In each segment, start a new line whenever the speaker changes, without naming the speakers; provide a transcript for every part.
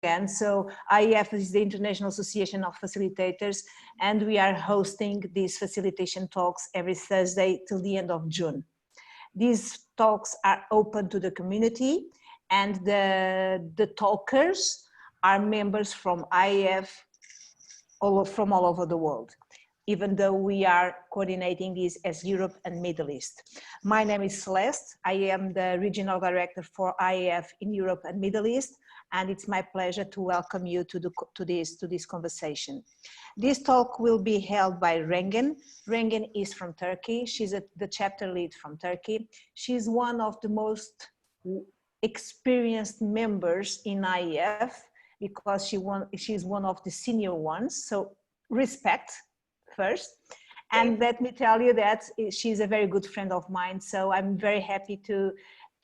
again. So IAF is the International Association of Facilitators, and we are hosting these facilitation talks every Thursday till the end of June. These talks are open to the community, and the talkers are members from IAF from all over the world, even though we are coordinating this as Europe and Middle East. My name is Celeste. I am the Regional Director for IAF in Europe and Middle East, and it's my pleasure to welcome you to this conversation. This talk will be held by Rengen. Rengen is from Turkey. She's the chapter lead from Turkey. She's one of the most experienced members in IAF because she's one of the senior ones. So respect first. And let me tell you that she's a very good friend of mine. So I'm very happy to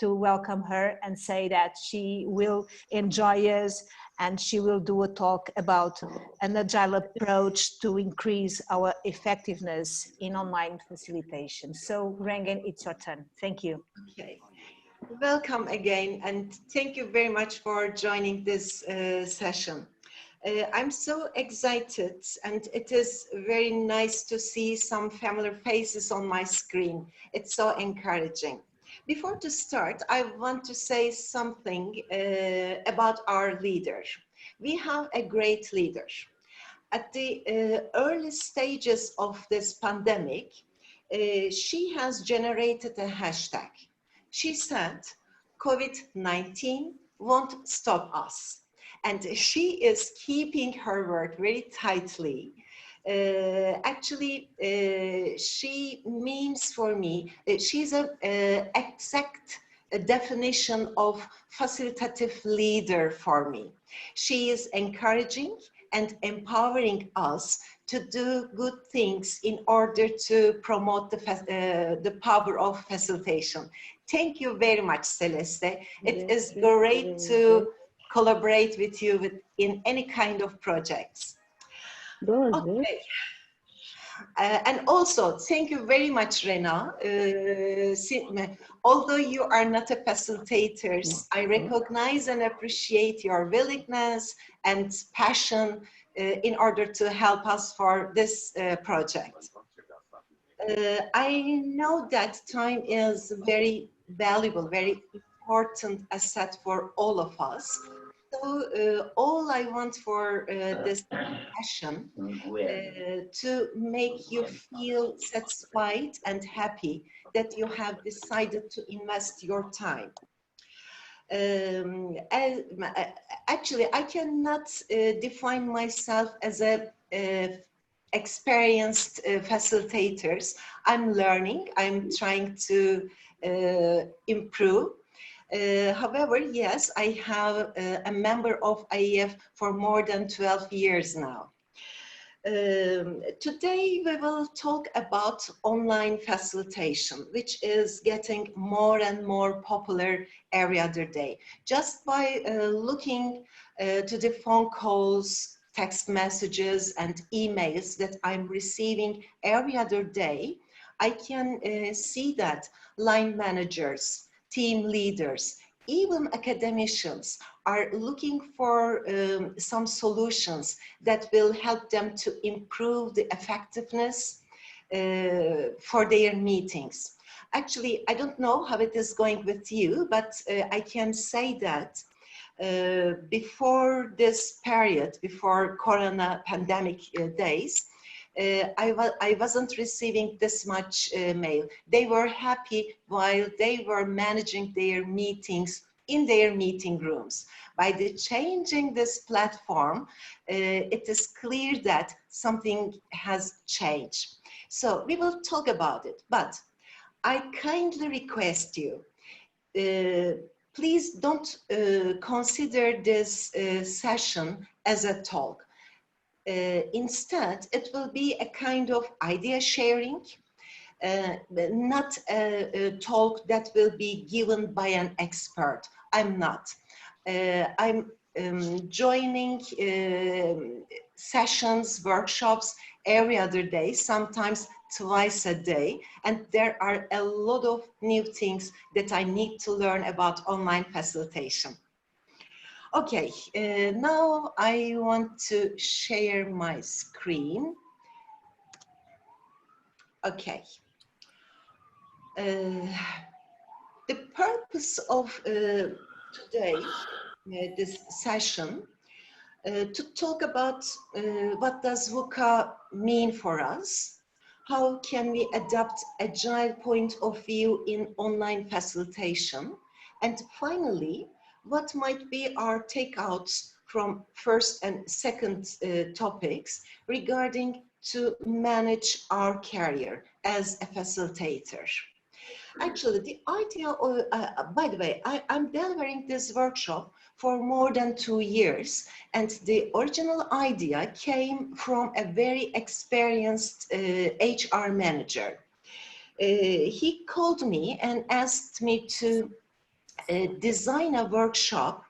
welcome her and say that she will enjoy us, and she will do a talk about an agile approach to increase our effectiveness in online facilitation. So Rengen, it's your turn. Thank you.
Okay. Welcome again, and thank you very much for joining this session. I'm so excited, and it is very nice to see some familiar faces on my screen. It's so encouraging. Before to start, I want to say something about our leader. We have a great leader. At the early stages of this pandemic, she has generated a hashtag. She said, COVID-19 won't stop us. And she is keeping her word very tightly. Actually, she means for me, she's an exact definition of facilitative leader for me. She is encouraging and empowering us to do good things in order to promote the power of facilitation. Thank you very much, Celeste. It is great to collaborate with you in any kind of projects. Okay. And also, thank you very much, Rena. Although you are not a facilitator, I recognize and appreciate your willingness and passion in order to help us for this project. I know that time is very valuable, very important asset for all of us. So all I want for this session to make you feel satisfied and happy that you have decided to invest your time. Actually, I cannot define myself as a experienced facilitators. I'm learning, I'm trying to improve. However, yes, I have a member of IAF for more than 12 years now. Today we will talk about online facilitation, which is getting more and more popular every other day. Just by looking to the phone calls, text messages and emails that I'm receiving every other day, I can see that line managers, team leaders, even academicians are looking for some solutions that will help them to improve the effectiveness for their meetings. Actually, I don't know how it is going with you, but I can say that before this period, before Corona pandemic days, I wasn't receiving this much mail. They were happy while they were managing their meetings in their meeting rooms. By the changing this platform, it is clear that something has changed. So we will talk about it, but I kindly request you, please don't consider this session as a talk. Instead, it will be a kind of idea sharing, not a talk that will be given by an expert. I'm not. I'm joining sessions, workshops every other day, sometimes twice a day, and there are a lot of new things that I need to learn about online facilitation. Okay, now I want to share my screen. Okay. The purpose of today, this session, to talk about what does VUCA mean for us, how can we adopt agile point of view in online facilitation, and finally, what might be our takeouts from first and second topics regarding to manage our career as a facilitator. Actually, the idea of, by the way, I'm delivering this workshop for more than 2 years, and the original idea came from a very experienced HR manager. He called me and asked me to design a workshop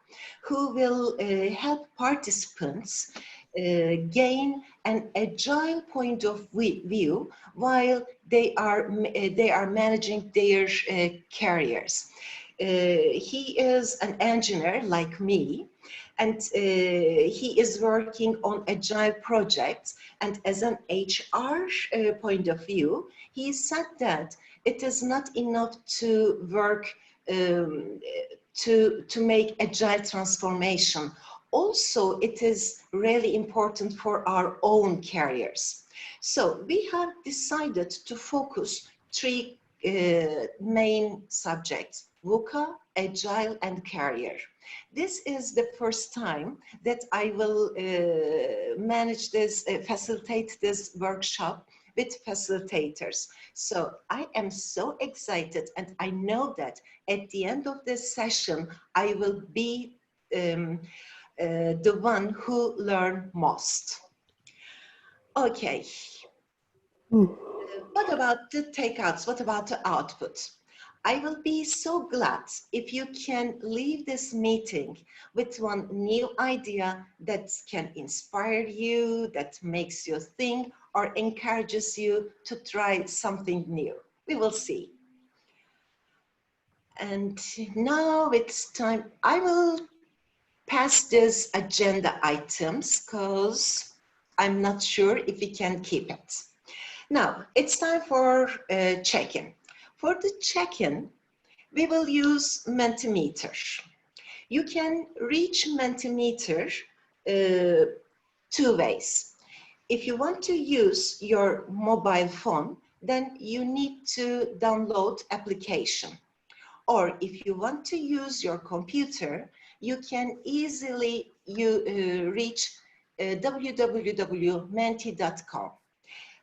who will help participants gain an agile point of view while they are managing their careers. He is an engineer like me, and he is working on agile projects. And as an HR point of view, he said that it is not enough to work to make agile transformation. Also, it is really important for our own careers. So we have decided to focus 3 main subjects: VUCA, Agile, and Career. This is the first time that I will manage this, facilitate this workshop with facilitators. So I am so excited, and I know that at the end of this session, I will be the one who learn most. Okay. What about the takeouts? What about the output? I will be so glad if you can leave this meeting with one new idea that can inspire you, that makes you think, or encourages you to try something new. We will see. And now it's time. I will pass these agenda items because I'm not sure if we can keep it. Now, it's time for check-in. For the check-in, we will use Mentimeter. You can reach Mentimeter 2 ways. If you want to use your mobile phone, then you need to download application. Or if you want to use your computer, you can easily reach www.menti.com.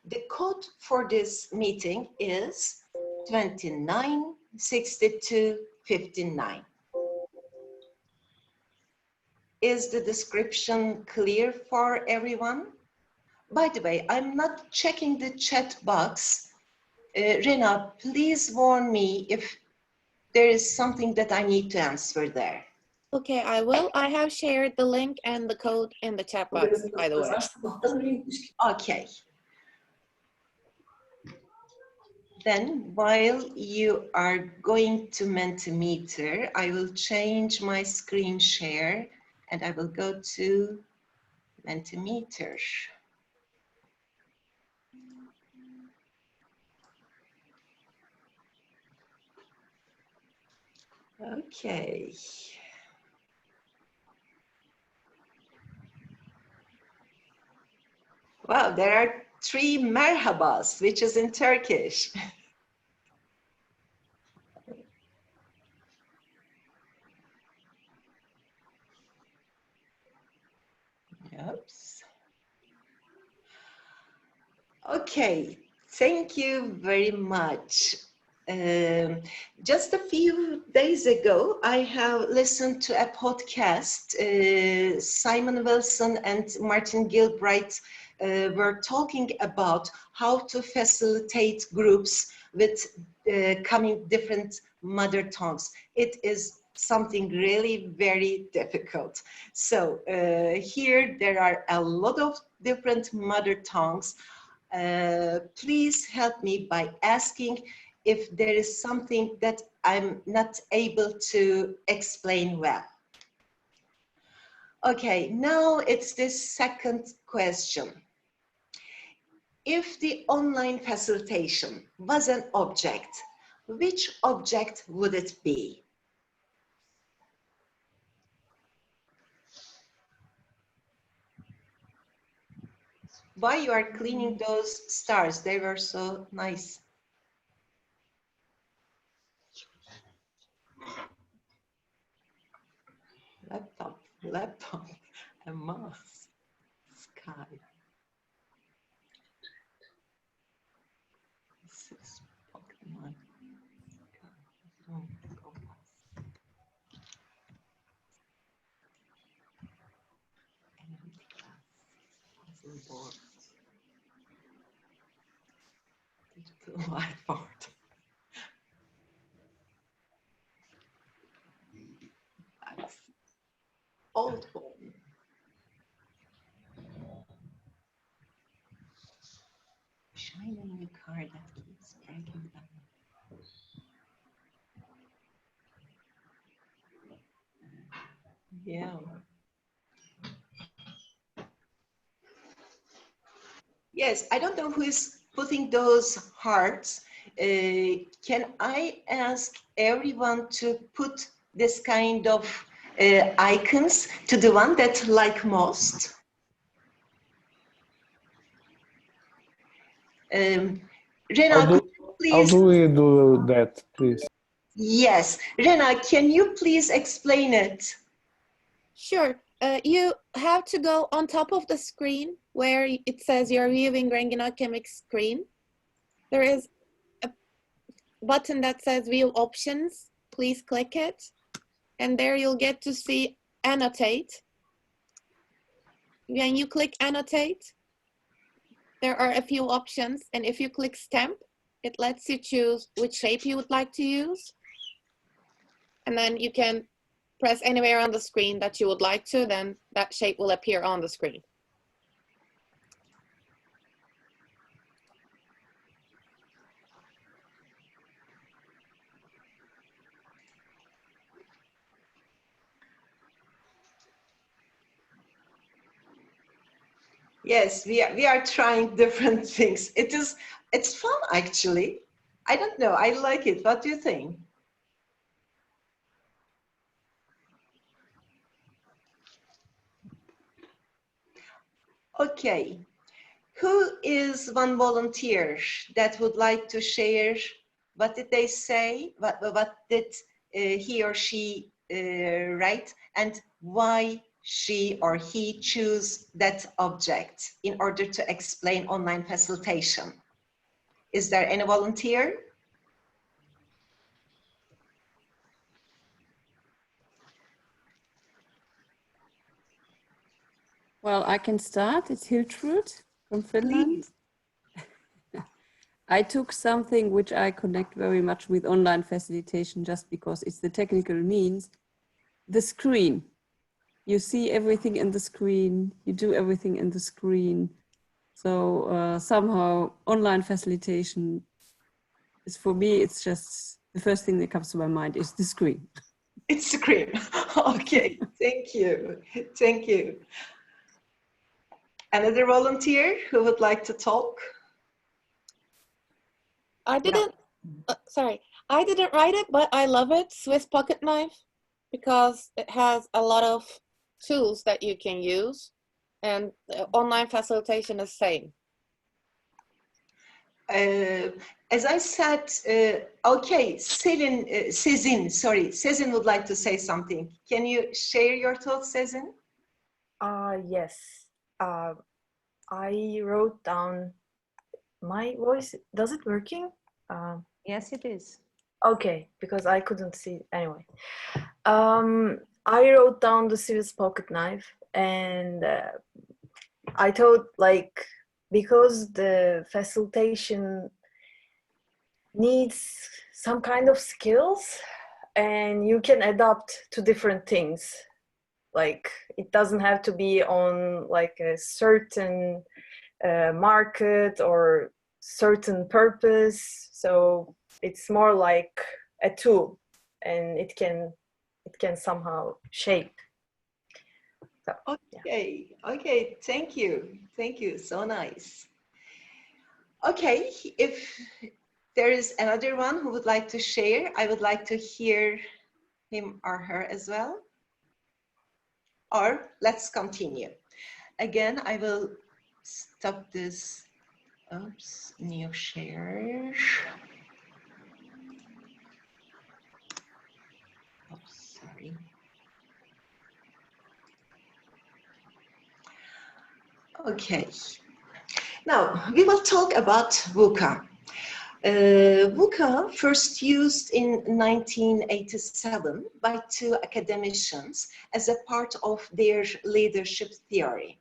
The code for this meeting is 296259. Is the description clear for everyone? By the way, I'm not checking the chat box. Rena, please warn me if there is something that I need to answer there.
Okay, I will. I have shared the link and the code in the chat box, by the way.
Okay. Then while you are going to Mentimeter, I will change my screen share and I will go to Mentimeter. Okay. Wow, there are 3 merhabas, which is in Turkish. Oops. Okay, thank you very much. Just a few days ago, I have listened to a podcast. Simon Wilson and Martin Gilbride were talking about how to facilitate groups with coming different mother tongues. It is something really very difficult. So here there are a lot of different mother tongues. Please help me by asking if there is something that I'm not able to explain well. Okay, now it's this second question. If the online facilitation was an object, which object would it be? Why you are cleaning those stars? They were so nice. Laptop, a mouse, sky. Six Pokemon. Board. Digital whiteboard. That's old phone. Shiny new car that keeps breaking down. Yeah. Yes, I don't know who is putting those hearts. Can I ask everyone to put this kind of icons to the one that like most? Rena, could you
How
please?
do we do that, please?
Yes, Rena, can you please explain it?
Sure. You have to go on top of the screen where it says you're viewing Rengin Akemik's screen. There is a button that says View Options. Please click it. And there you'll get to see Annotate. When you click Annotate, there are a few options. And if you click Stamp, it lets you choose which shape you would like to use. And then you can press anywhere on the screen that you would like to, then that shape will appear on the screen.
Yes, we are trying different things. It's fun actually. I don't know, I like it. What do you think? Okay, who is one volunteer that would like to share? What did they say? What did he or she write? And why she or he choose that object in order to explain online facilitation? Is there any volunteer?
Well, I can start. It's Hiltrud from Finland. I took something which I connect very much with online facilitation just because it's the technical means, the screen. You see everything in the screen, you do everything in the screen. So somehow online facilitation is, for me, it's just the first thing that comes to my mind is the screen.
It's screen. Okay, thank you. Thank you. Another volunteer who would like to talk?
I didn't, I didn't write it, but I love it, Swiss pocket knife, because it has a lot of tools that you can use, and online facilitation is same.
As I said, okay, Sezin would like to say something. Can you share your thoughts, Sezin?
Yes. I wrote down my voice. Does it working?
Yes, it is.
Okay, because I couldn't see anyway. I wrote down the Swiss pocket knife, and I thought, like, because the facilitation needs some kind of skills, and you can adapt to different things. Like, it doesn't have to be on like a certain market or certain purpose. So it's more like a tool, and it can somehow shape. So, yeah.
Okay, thank you, so nice. Okay, if there is another one who would like to share, I would like to hear him or her as well. Or let's continue. Again, I will stop this. Oops, new share. Oh, sorry. Okay. Now, we will talk about VUCA. VUCA first used in 1987 by two academicians as a part of their leadership theory.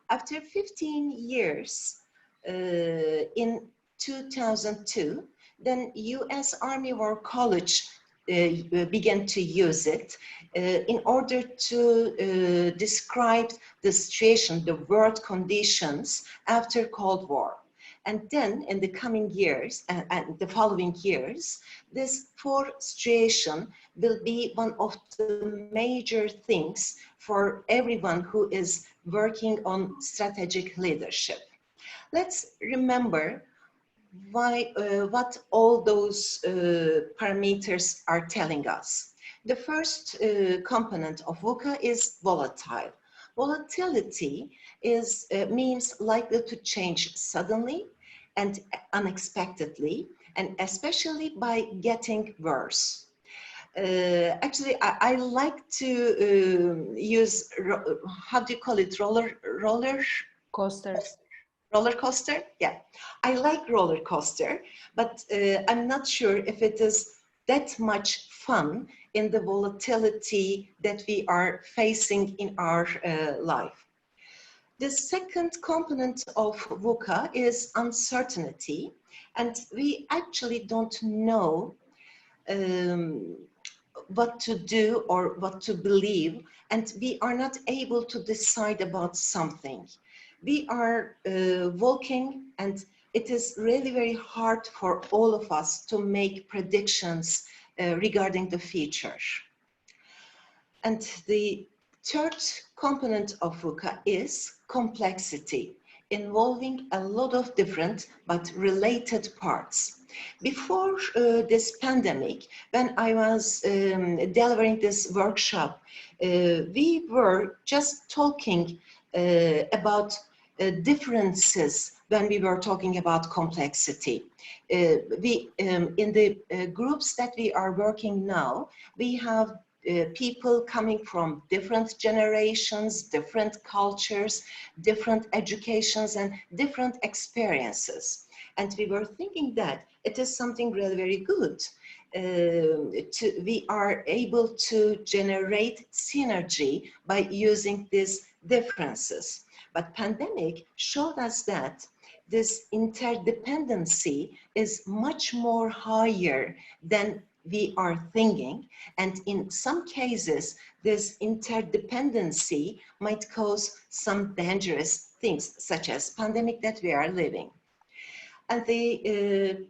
After 15 years, in 2002, then US Army War College began to use it in order to describe the situation, the world conditions after Cold War. And then in the coming years and the following years, this war situation will be one of the major things for everyone who is working on strategic leadership. Let's remember what all those parameters are telling us. The first component of VUCA is volatile. Volatility means likely to change suddenly and unexpectedly, and especially by getting worse. Actually, I like to use, how do you call it, roller
Coasters.
roller coaster? Yeah, I like roller coaster, but I'm not sure if it is that much fun in the volatility that we are facing in our life. The second component of VUCA is uncertainty, and we actually don't know what to do or what to believe, and we are not able to decide about something. We are walking, and it is really very hard for all of us to make predictions regarding the future. And the third component of VUCA is complexity, involving a lot of different but related parts. Before this pandemic, when I was delivering this workshop, we were just talking about differences when we were talking about complexity. In the groups that we are working now, we have people coming from different generations, different cultures, different educations, and different experiences. And we were thinking that it is something really very good. We are able to generate synergy by using these differences. But pandemic showed us that this interdependency is much more higher than we are thinking, and in some cases this interdependency might cause some dangerous things, such as pandemic that we are living. And the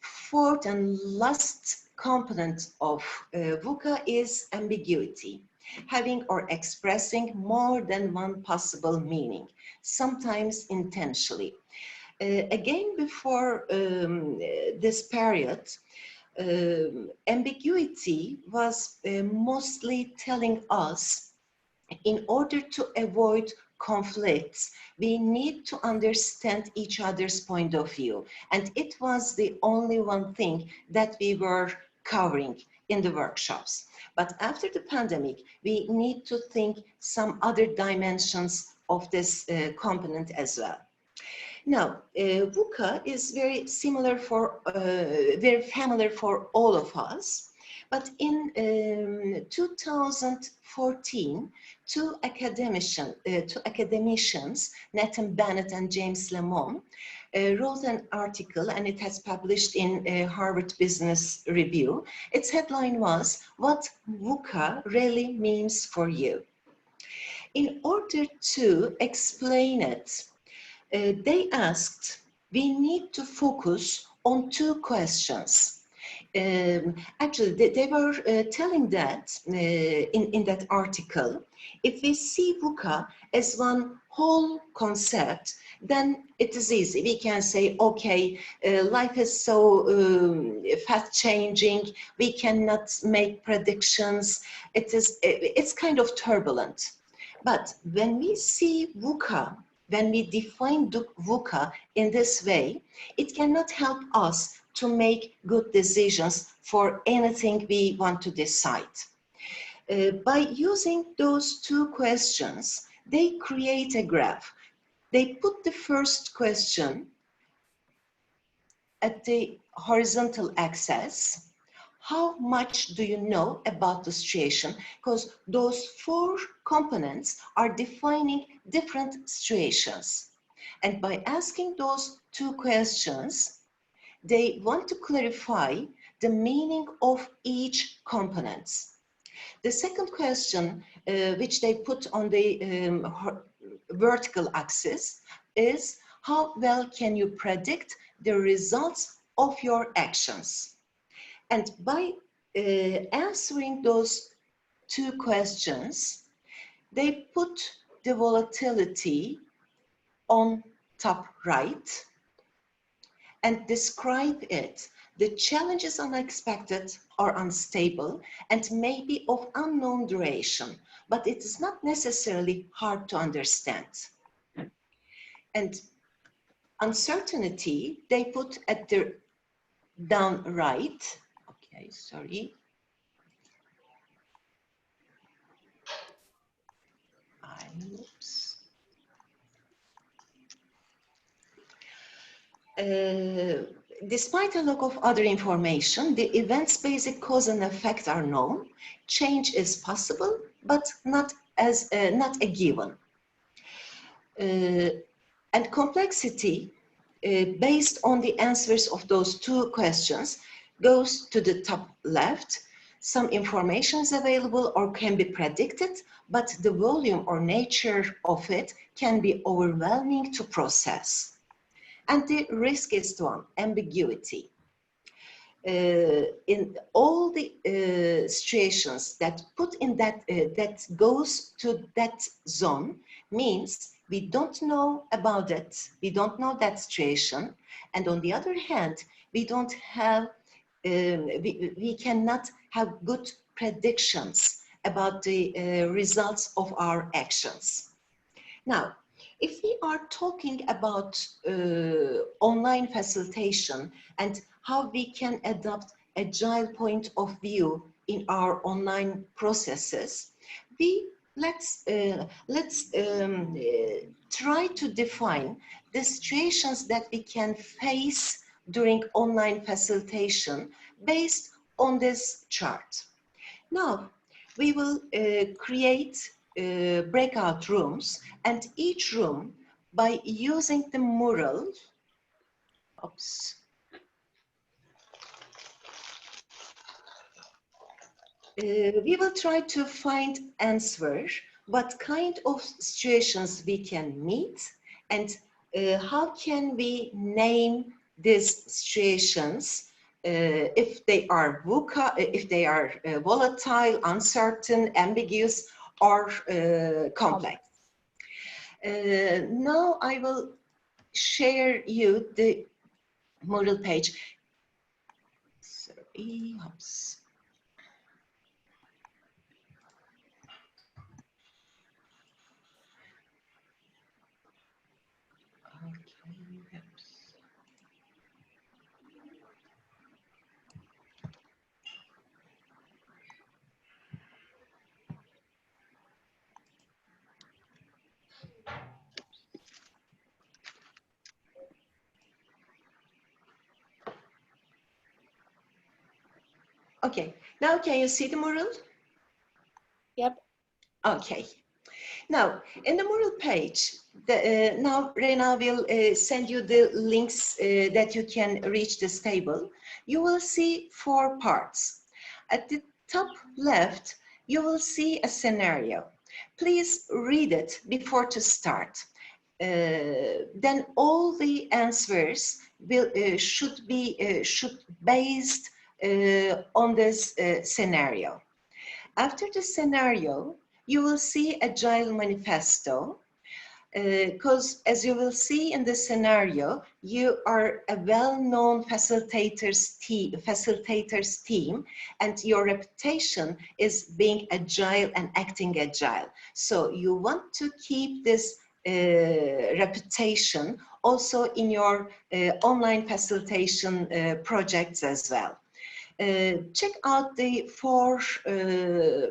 fourth and last component of VUCA is ambiguity, having or expressing more than one possible meaning, sometimes intentionally. Again, before this period, ambiguity was mostly telling us, in order to avoid conflicts, we need to understand each other's point of view. And it was the only one thing that we were covering in the workshops. But after the pandemic, we need to think some other dimensions of this component as well. Now, VUCA is very similar very familiar for all of us, but in 2014, two academicians, Nathan Bennett and James Lemon, wrote an article, and it has published in Harvard Business Review. Its headline was, "What VUCA Really Means for You." In order to explain it, they asked, we need to focus on two questions. Actually, they were telling that in that article, if we see VUCA as one whole concept, then it is easy. We can say, okay, life is so fast changing, we cannot make predictions, it's kind of turbulent. But when we see VUCA, when we define VUCA in this way, it cannot help us to make good decisions for anything we want to decide. By using those two questions, they create a graph. They put the first question at the horizontal axis. How much do you know about the situation? Because those 4 components are defining different situations. And by asking those 2 questions, they want to clarify the meaning of each component. The second question, which they put on the vertical axis, is how well can you predict the results of your actions? And by answering those 2 questions, they put the volatility on top right and describe it. The challenge is unexpected or unstable and may be of unknown duration, but it is not necessarily hard to understand. And uncertainty, they put at the down right. Okay, sorry. Oops. Despite a lack of other information, the event's basic cause and effect are known. Change is possible, but not a given. And complexity, based on the answers of those 2 questions, goes to the top left. Some information is available or can be predicted, but the volume or nature of it can be overwhelming to process. And the risk is one, ambiguity. In all the situations that put in that goes to that zone means we don't know about it, we don't know that situation, and on the other hand, we don't have, we cannot have good predictions about the results of our actions. Now, if we are talking about online facilitation and how we can adopt agile point of view in our online processes, let's try to define the situations that we can face during online facilitation based on this chart. Now, we will create breakout rooms, and each room, by using the mural, we will try to find answer what kind of situations we can meet and how can we name these situations if they are VUCA, if they are volatile, uncertain, ambiguous, or complex. Now I will share you the model page. Sorry, oops. Okay, now can you see the mural?
Yep.
Okay. Now, in the mural page, now Rena will send you the links that you can reach this table. You will see 4 parts. At the top left, you will see a scenario. Please read it before to start. Then all the answers will, should based on this scenario. After the scenario, you will see Agile Manifesto, because as you will see in this scenario, you are a well-known facilitators team, and your reputation is being agile and acting agile. So you want to keep this reputation also in your online facilitation projects as well. Check out the 4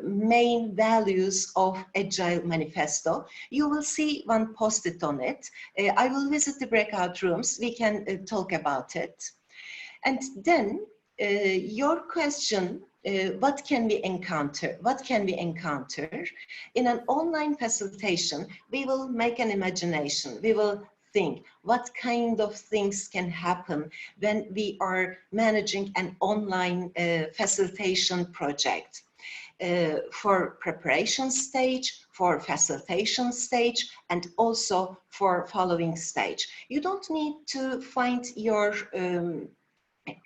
main values of Agile Manifesto. You will see one post-it on it. I will visit the breakout rooms. We can talk about it. And then your question, what can we encounter? What can we encounter? In an online facilitation, we will make an imagination. We will think what kind of things can happen when we are managing an online facilitation project. For preparation stage, for facilitation stage, and also for following stage. You don't need to find your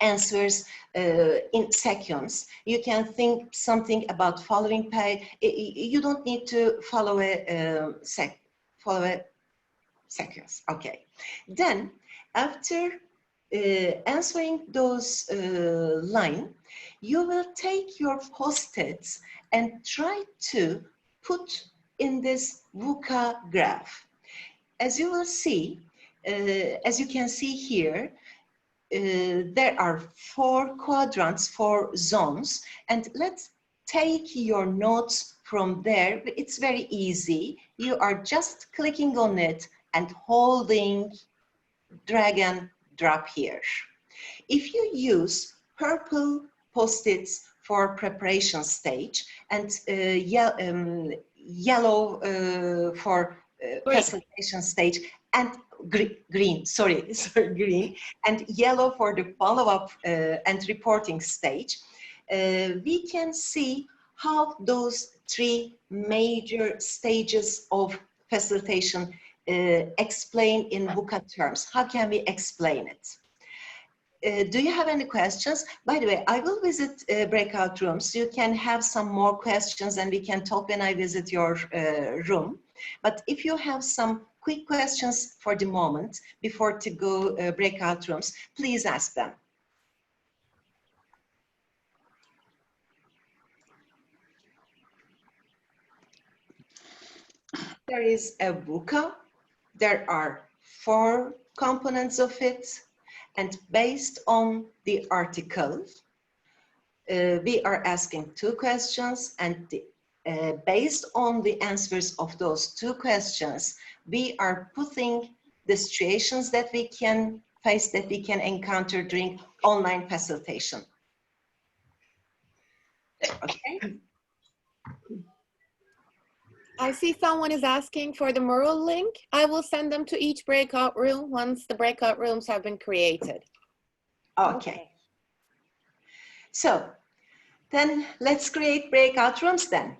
answers in seconds. You can think something about following page. You don't need to follow a seconds. Okay. Then after answering those line, you will take your post-its and try to put in this VUCA graph. As you will see, as you can see here, there are 4 quadrants, 4 zones, and let's take your notes from there. It's very easy. You are just clicking on it and holding, drag and drop here. If you use purple post-its for preparation stage and yellow for facilitation stage, and green, sorry, green, and yellow for the follow-up and reporting stage, we can see how those 3 major stages of facilitation explain in VUCA terms. How can we explain it? Do you have any questions? By the way, I will visit breakout rooms. You can have some more questions and we can talk when I visit your room. But if you have some quick questions for the moment before to go breakout rooms, please ask them. There is a VUCA. There are 4 components of it. And based on the article, we are asking 2 questions, and based on the answers of those 2 questions, we are putting the situations that we can face, that we can encounter during online facilitation. Okay.
I see someone is asking for the Mural link. I will send them to each breakout room once the breakout rooms have been created.
Okay. So then let's create breakout rooms then.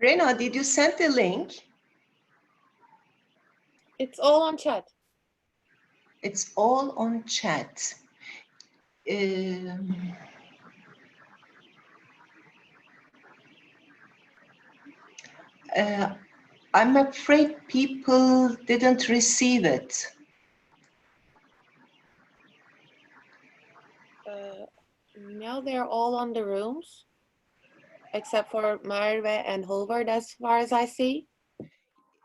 Rena, did you send the link?
It's all on chat.
It's all on chat. I'm afraid people didn't receive it.
Now they're all on the rooms, except for Marve and Holvard, as far as I see.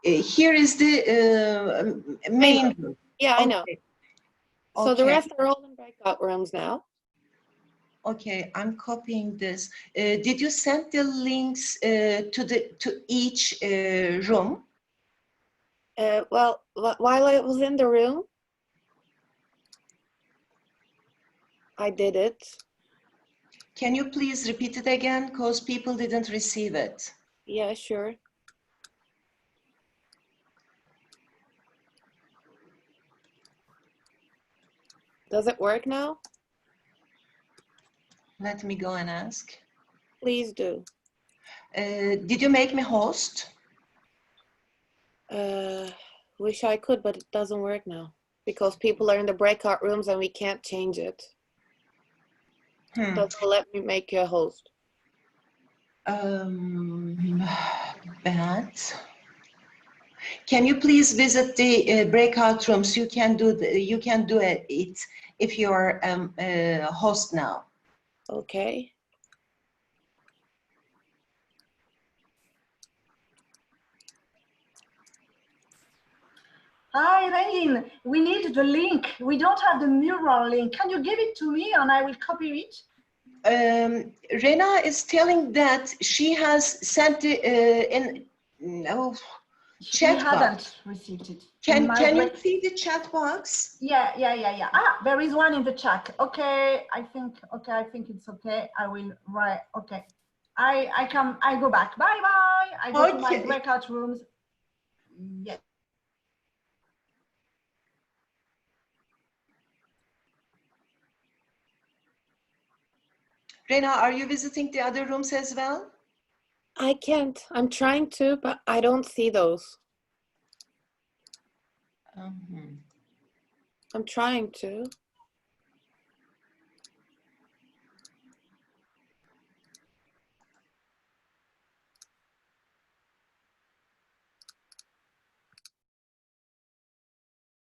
Here is the main room.
Yeah, I know.
Okay.
So the
Okay.
rest are all in breakout rooms now.
Okay, I'm copying this. Did you send the links to each room?
Well, while I was in the room, I did it.
Can you please repeat it again? Because people didn't receive it.
Yeah, sure. Does it work now?
Let me go and ask.
Please do.
Did you make me host?
Wish I could, but it doesn't work now because people are in the breakout rooms and we can't change it. Doesn't let me make you a host.
Bad. Can you please visit the breakout rooms? You can do it if you're a host now.
Okay.
Hi, Rengin. We need the link. We don't have the mural link. Can you give it to me and I will copy it?
Rena is telling that she has sent it chat
She hadn't
box.
received it.
Can you see the chat box?
Yeah. Ah, there is one in the chat. Okay, I think it's okay. I will write. Okay, I go back. Bye bye. I go to my breakout rooms. Yes.
Rena, are you visiting the other rooms as well?
I can't. I'm trying to, but I don't see those. I'm trying to.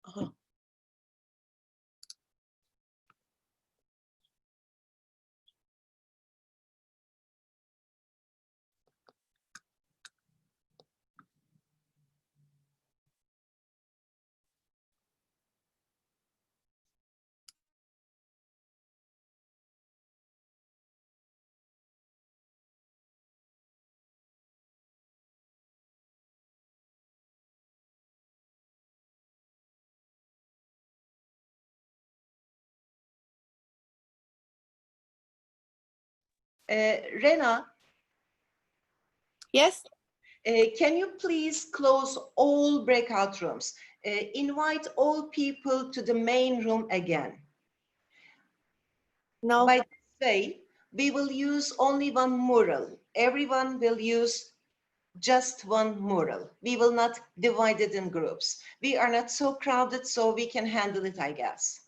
Uh-huh.
Rena?
Yes?
Can you please close all breakout rooms? Invite all people to the main room again.
No.
By this way, we will use only one mural. Everyone will use just one mural. We will not divide it in groups. We are not so crowded, so we can handle it, I guess.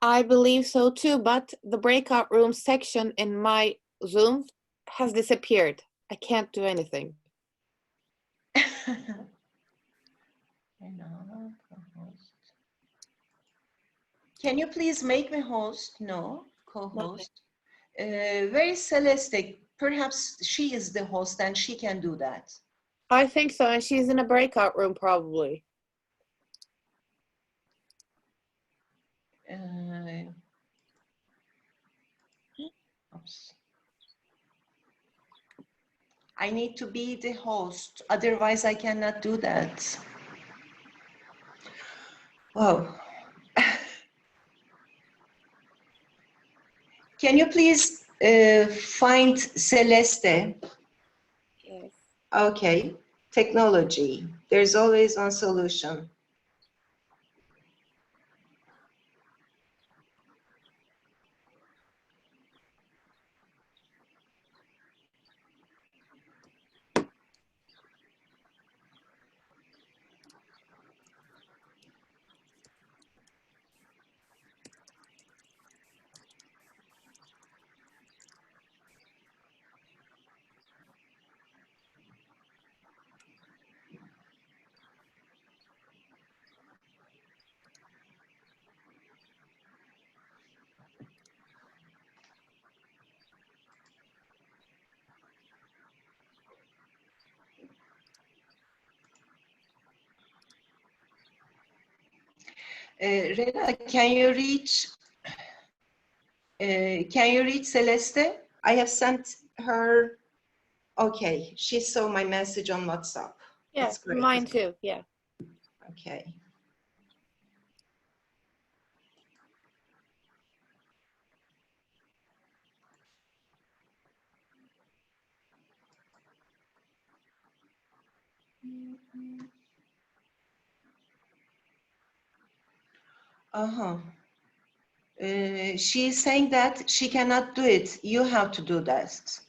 I believe so too, but the breakout room section in my Zoom has disappeared. I can't do anything.
Can you please make me host? No, co-host. Where is Celeste? Perhaps she is the host and she can do that.
I think so, and she's in a breakout room probably.
Oops. I need to be the host, otherwise I cannot do that. Wow. Can you please find Celeste?
Yes.
Okay, technology. There's always one solution. Rena, can you reach Celeste? I have sent her. Okay, she saw my message on WhatsApp.
Yeah,
That's great.
mine too. Yeah.
Okay. Uh-huh. She's saying that she cannot do it. You have to do that.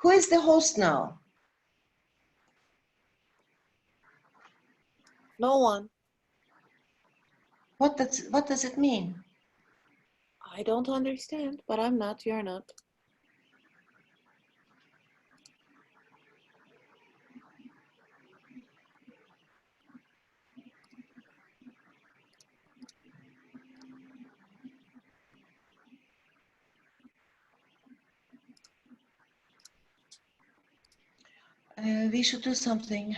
Who is the host now?
No one.
What does it mean?
I don't understand, but I'm not. You're not.
We should do something.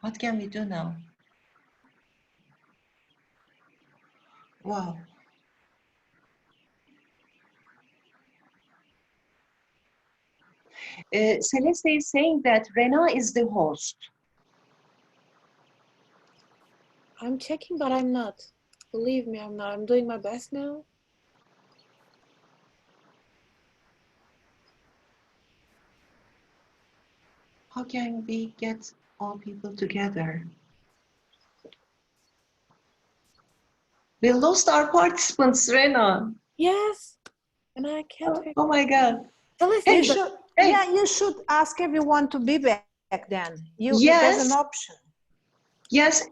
What can we do now? Wow. Celeste is saying that Rena is the host.
I'm checking, but I'm not. Believe me, I'm not. I'm doing my best now.
How can we get all people together? We lost our participants, Rena.
Yes, and I can't.
Oh my God.
Celeste,
Hey,
You should,
hey.
yeah, you should ask everyone to be back then. There's
Yes.
an option.
Yes,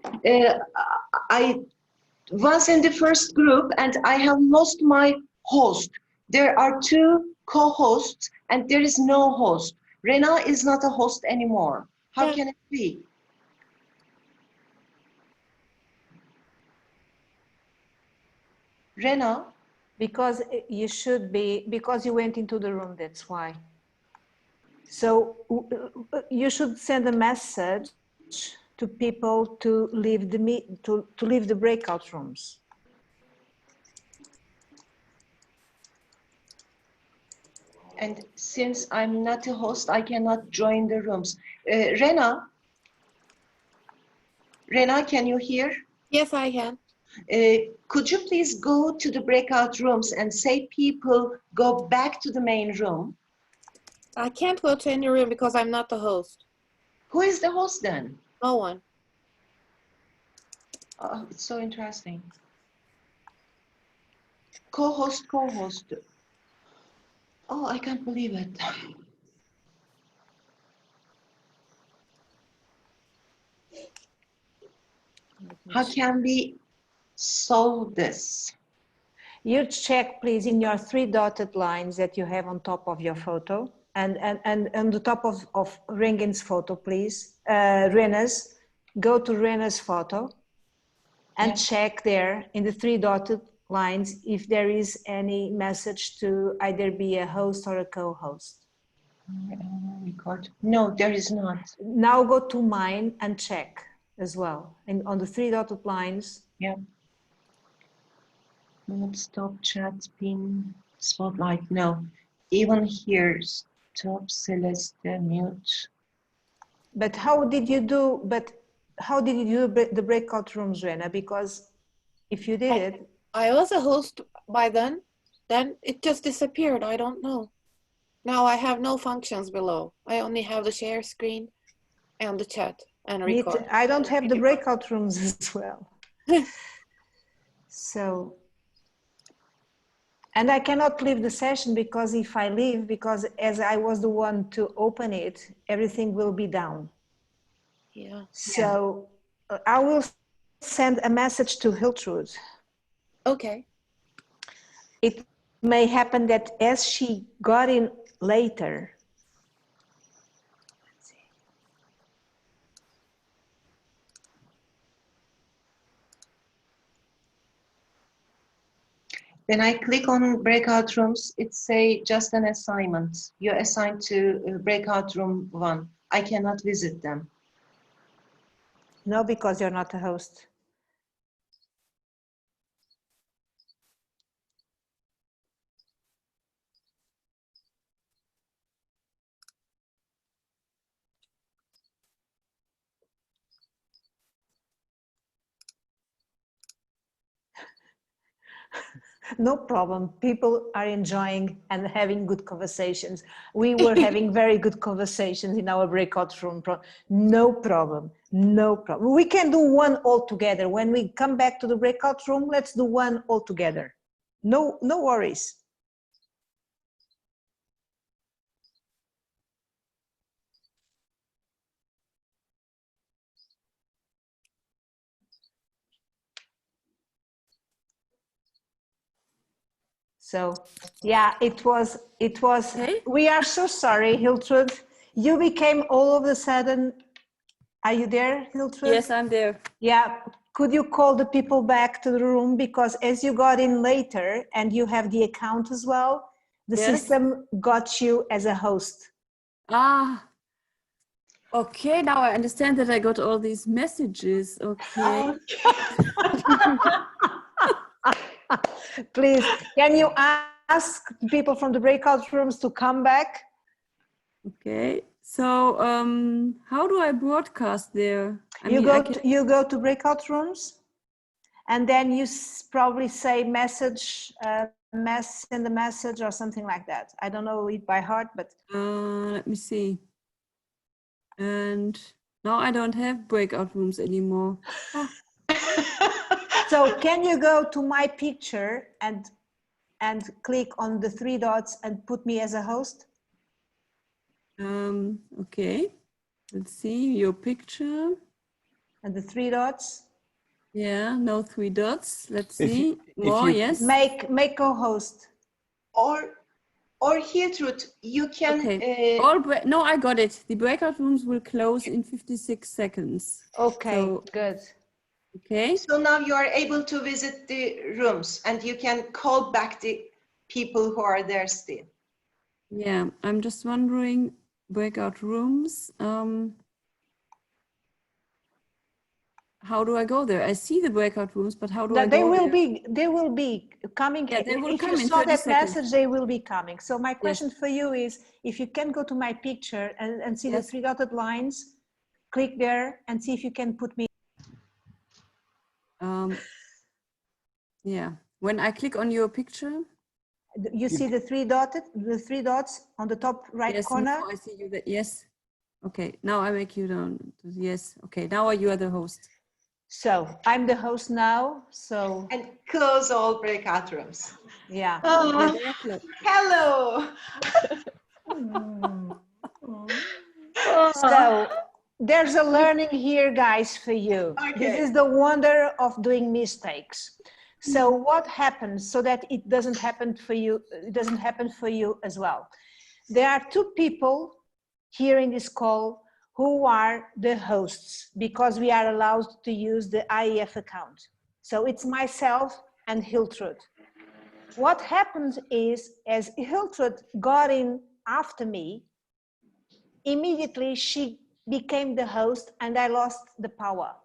I was in the first group and I have lost my host. There are two co-hosts and there is no host. Rena is not a host anymore. How
Yeah.
can it be? Rena?
Because you should be, because you went into the room, that's why. So you should send a message to people to leave to leave the breakout rooms.
And since I'm not a host, I cannot join the rooms. Rena, can you hear?
Yes, I can.
Could you please go to the breakout rooms and say people go back to the main room?
I can't go to any room because I'm not the host.
Who is the host then?
No one.
Oh, it's so interesting. Co-host, co-host. Oh, I can't believe it. How can we solve this?
You check, please, in your three dotted lines that you have on top of your photo and on the top of Rengen's photo, please. Rena's, go to Rena's photo and check there in the three dotted lines if there is any message to either be a host or a co-host.
Record. No, there is not.
Now go to mine and check as well. And on the three dotted lines.
Yeah. Stop chat, pin, spotlight. No, even here, stop, Celeste, mute.
But how did you do? The breakout rooms, Rena? Because if you did it,
I was a host by then it just disappeared. I don't know. Now I have no functions below. I only have the share screen and the chat and record.
I don't have the breakout rooms as well. So, and I cannot leave the session because if I leave, because as I was the one to open it, everything will be down.
Yeah.
So I will send a message to Hiltrud.
Okay.
It may happen that as she got in later,
When I click on breakout rooms, it say just an assignment. You're assigned to breakout room 1. I cannot visit them.
No, because you're not a host. No problem. People are enjoying and having good conversations. We were having very good conversations in our breakout room. No problem. No problem. We can do one all together. When we come back to the breakout room, let's do one all together. No worries. So yeah, it was,
Okay.
we are so sorry, Hiltrud. You became all of a sudden, are you there, Hiltrud?
Yes, I'm there.
Yeah, could you call the people back to the room? Because as you got in later and you have the account as well, the
Yes.
system got you as a host.
Ah, okay, now I understand that I got all these messages. Okay.
Please, can you ask people from the breakout rooms to come back?
Okay. So, how do I broadcast there?
You go to breakout rooms, and then you probably say message, send a message or something like that. I don't know it by heart, but
let me see. And now I don't have breakout rooms anymore. Ah.
So can you go to my picture and click on the 3 dots and put me as a host?
Okay. Let's see your picture.
And the 3 dots?
Yeah, no 3 dots. Let's see. More, yes.
Make co-host.
Or here, Truth, you can...
Okay. No, I got it. The breakout rooms will close in 56 seconds.
Okay,
so,
good.
Okay.
So now you are able to visit the rooms and you can call back the people who are there still.
Yeah, I'm just wondering, breakout rooms. How do I go there? I see the breakout rooms, but how do I go
They
there?
will be coming.
Yeah, they will
if
come
you
in
saw
30
that
seconds.
message, they will be coming. So my question
Yes.
for you is, if you can go to my picture and see
Yes.
the 3 dotted lines, click there and see if you can put me.
Yeah, when I click on your picture.
You see the 3 dots on the top right
Yes,
corner?
now I see you that, yes. Okay, now I make you down. Yes, okay, now you are the host.
So I'm the host now, so.
And close all breakout rooms.
Yeah.
Oh, hello.
So there's a learning here, guys, for you.
Okay.
This is the wonder of doing mistakes. So what happens so that it doesn't happen for you, as well? There are 2 people here in this call who are the hosts because we are allowed to use the IAF account. So it's myself and Hiltrud. What happened is, as Hiltrud got in after me, immediately she became the host and I lost the power.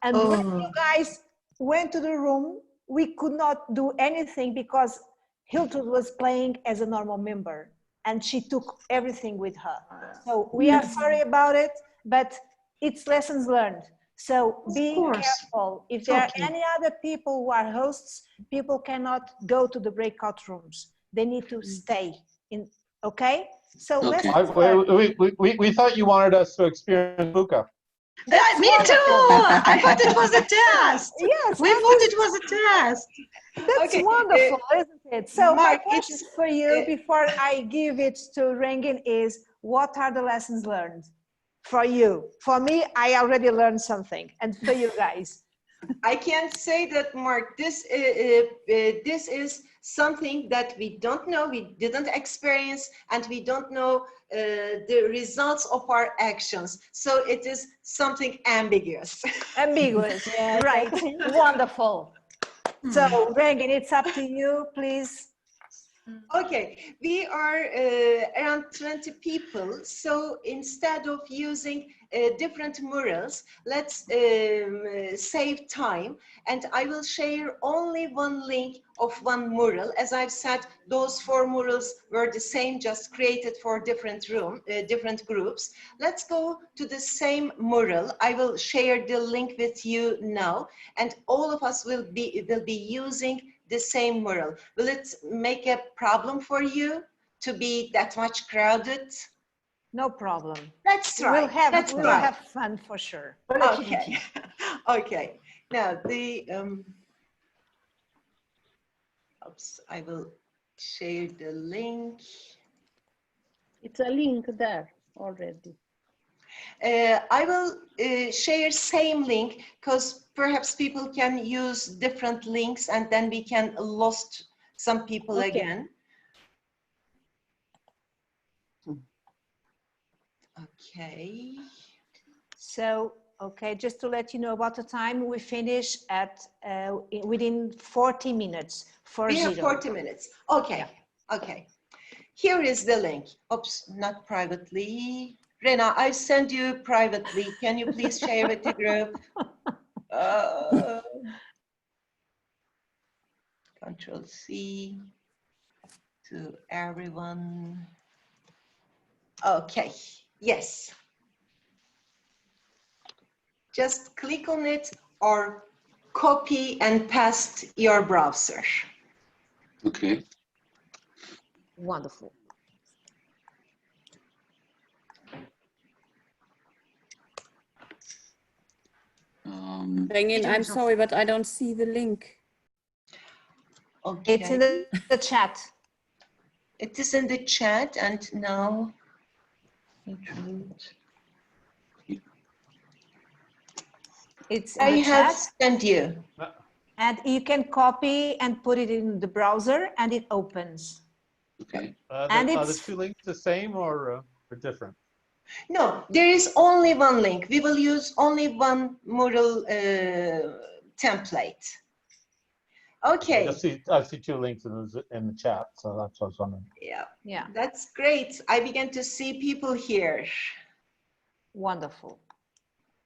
And when you guys went to the room, we could not do anything because Hiltrud was playing as a normal member and she took everything with her. So we are sorry about it, but it's lessons learned. So be careful. If there are any other people who are hosts, people cannot go to the breakout rooms. They need to stay in, okay? So lessons learned.
We thought you wanted us to experience VUCA.
Me too. I thought it was a test.
Yes,
we thought it was a test.
That's wonderful, isn't it? So
Mark,
my question for you before I give it to Rengin is, what are the lessons learned for you? For me, I already learned something, and for you guys.
I can say that, Mark, this is something that we don't know, we didn't experience, and we don't know the results of our actions. So it is something ambiguous.
Ambiguous, right? Wonderful. So, Regan, it's up to you, please.
Okay, we are around 20 people, so instead of using different murals, let's save time, and I will share only one link of one mural. As I've said, those 4 murals were the same, just created for different different groups. Let's go to the same mural. I will share the link with you now, and all of us will be using the same mural. Will it make a problem for you to be that much crowded?
No problem.
Let's try.
We'll have,
Let's
we'll
try.
have fun for sure.
Okay. Okay. Now oops, I will share the link.
It's a link there already.
I will share same link because perhaps people can use different links and then we can lost some people again. Okay.
So, okay, just to let you know about the time, we finish at within 40 minutes.
We have 40 minutes. Okay. Yeah. Okay. Here is the link. Oops, not privately. Rena, I send you privately. Can you please share with the group? Control C to everyone. Okay, yes. Just click on it or copy and paste your browser.
Okay.
Wonderful.
Regan, I'm sorry, but I don't see the link.
Okay.
It's in the chat.
It is in the chat and now
It's in
I
the
have
chat.
sent you.
And you can copy and put it in the browser and it opens.
Okay.
And
Are the
it's
2 links the same or different?
No, there is only one link. We will use only one mural template. Okay.
I see 2 links in the chat, so that's what I was wondering.
Yeah, that's great. I began to see people here.
Wonderful.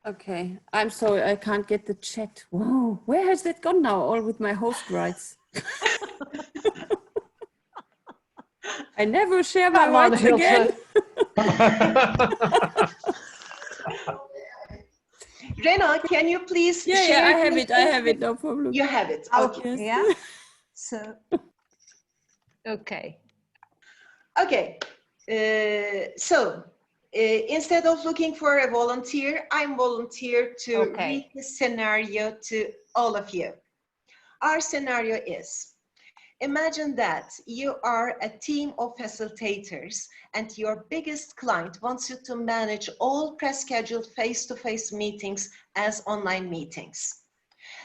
Okay, I'm sorry, I can't get the chat. Whoa, where has that gone now? All with my host rights. I never share my rights again.
Rena, can you please share?
Yeah, I have it, no problem.
You have it, okay.
Yeah, so, okay.
Okay, so instead of looking for a volunteer, I'm volunteer to read the scenario to all of you. Our scenario is, imagine that you are a team of facilitators and your biggest client wants you to manage all pre-scheduled face-to-face meetings as online meetings.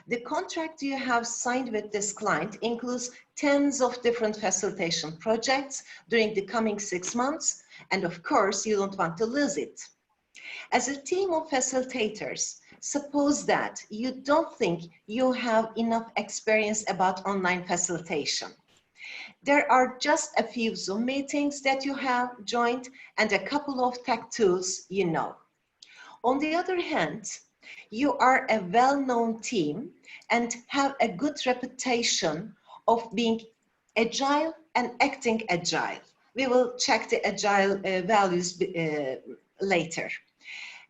The contract you have signed with this client includes tens of different facilitation projects during the coming 6 months, and of course, you don't want to lose it. As a team of facilitators, suppose that you don't think you have enough experience about online facilitation. There are just a few Zoom meetings that you have joined and a couple of tech tools you know. On the other hand, you are a well-known team and have a good reputation of being agile and acting agile. We will check the agile values later.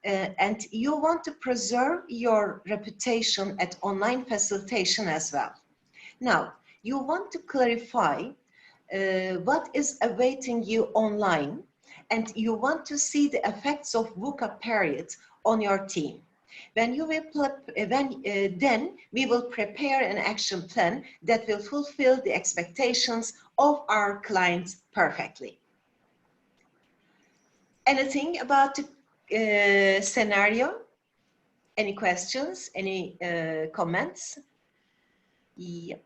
And you want to preserve your reputation at online facilitation as well. Now, you want to clarify what is awaiting you online, and you want to see the effects of VUCA period on your team. Then we will prepare an action plan that will fulfill the expectations of our clients perfectly. Anything about the scenario? Any questions? Any comments? Yep.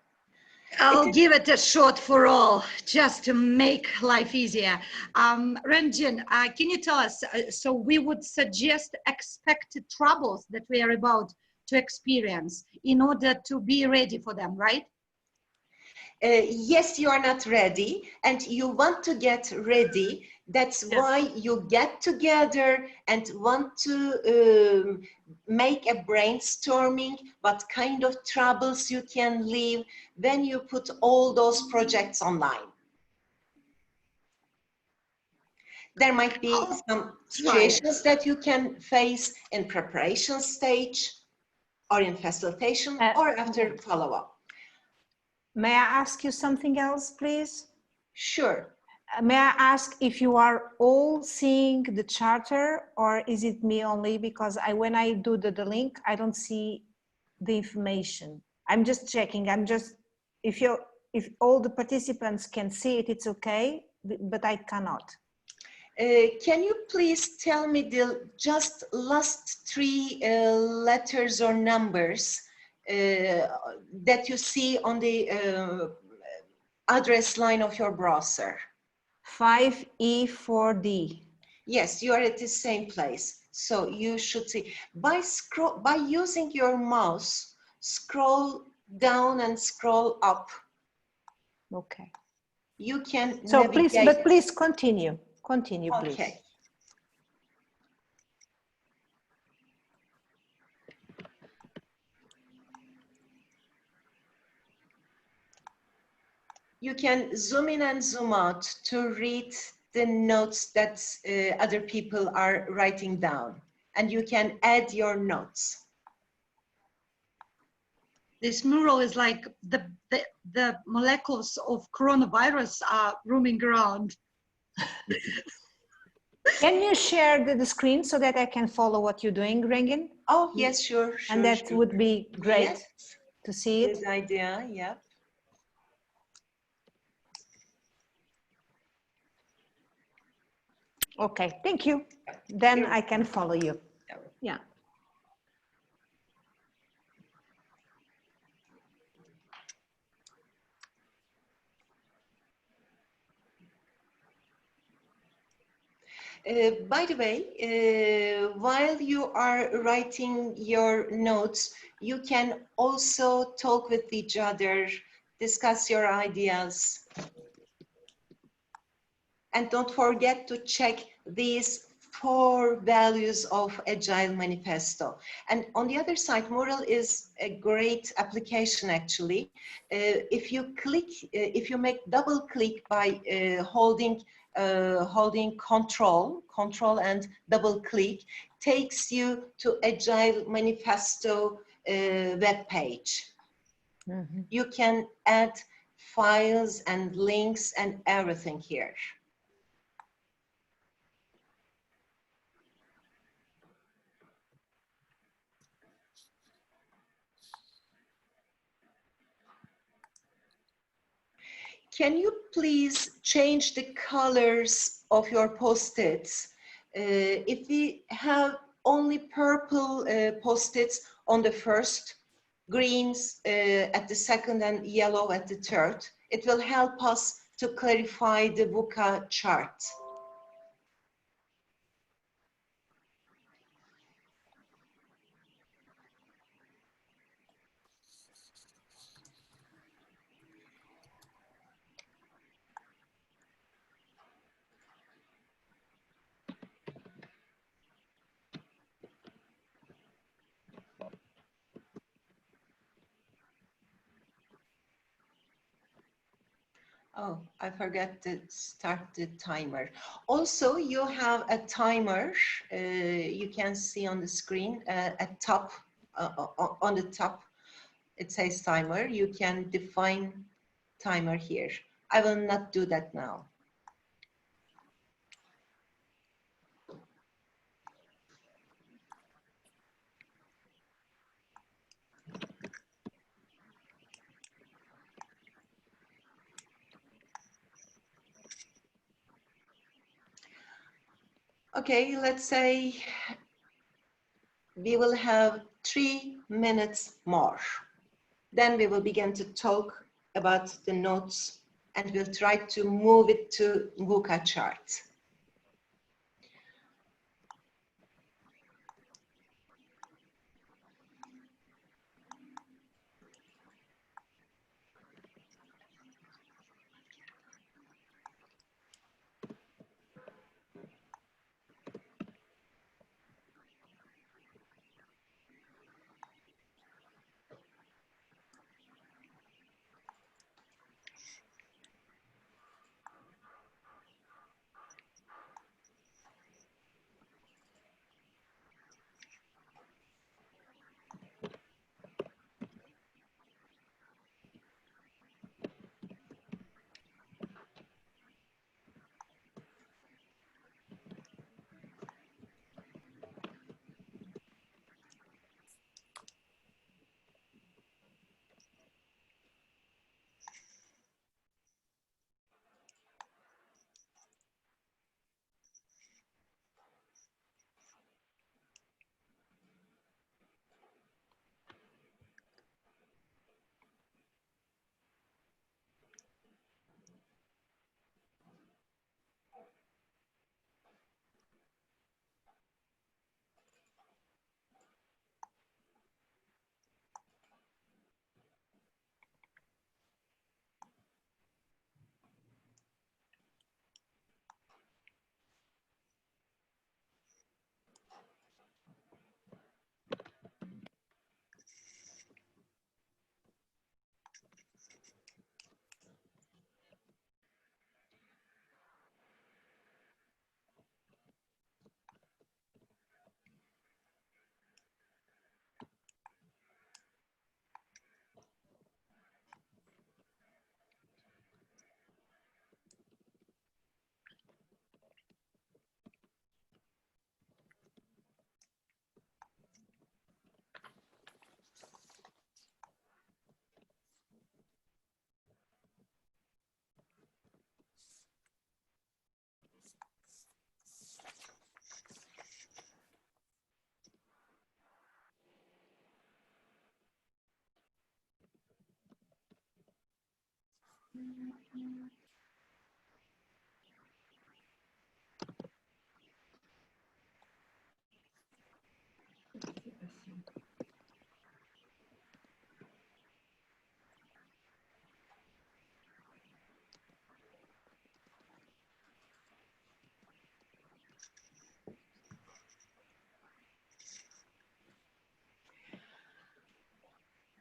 I'll give it a shot for all, just to make life easier. Ranjan, can you tell us, so we would suggest expected troubles that we are about to experience in order to be ready for them, right?
Yes, you are not ready and you want to get ready. That's why you get together and want to make a brainstorming, what kind of troubles you can leave when you put all those projects online. There might be some situations that you can face in preparation stage or in facilitation or after follow-up.
May I ask you something else, please?
Sure.
May I ask if you are all seeing the charter, or is it me only? Because when I do the link, I don't see the information. I'm just checking. If all the participants can see it, it's okay, but I cannot.
Can you please tell me the just last three letters or numbers that you see on the address line of your browser?
5E4D.
Yes, you are at the same place. So you should see, by using your mouse, scroll down and scroll up.
Okay.
You can
So
navigate.
please continue. Continue, please.
Okay. You can zoom in and zoom out to read the notes that other people are writing down, and you can add your notes.
This mural is like the molecules of coronavirus are roaming around.
Can you share the screen so that I can follow what you're doing, Rengin?
Oh, yes, sure.
And that would be great to see it.
Good idea, yeah.
Okay, thank you. Then I can follow you. Yeah.
By the way, while you are writing your notes, you can also talk with each other, discuss your ideas. And don't forget to check these 4 values of Agile Manifesto. And on the other side, Mural is a great application actually. If you make double click by holding control and double click, takes you to Agile Manifesto web page.
Mm-hmm.
You can add files and links and everything here. Can you please change the colors of your post-its? If we have only purple post-its on the first, greens at the second, and yellow at the third, it will help us to clarify the VUCA chart. Oh, I forgot to start the timer. Also, you have a timer. You can see on the screen at top, on the top, it says timer. You can define timer here. I will not do that now. Okay, let's say we will have 3 minutes more. Then we will begin to talk about the notes and we'll try to move it to VUCA chart.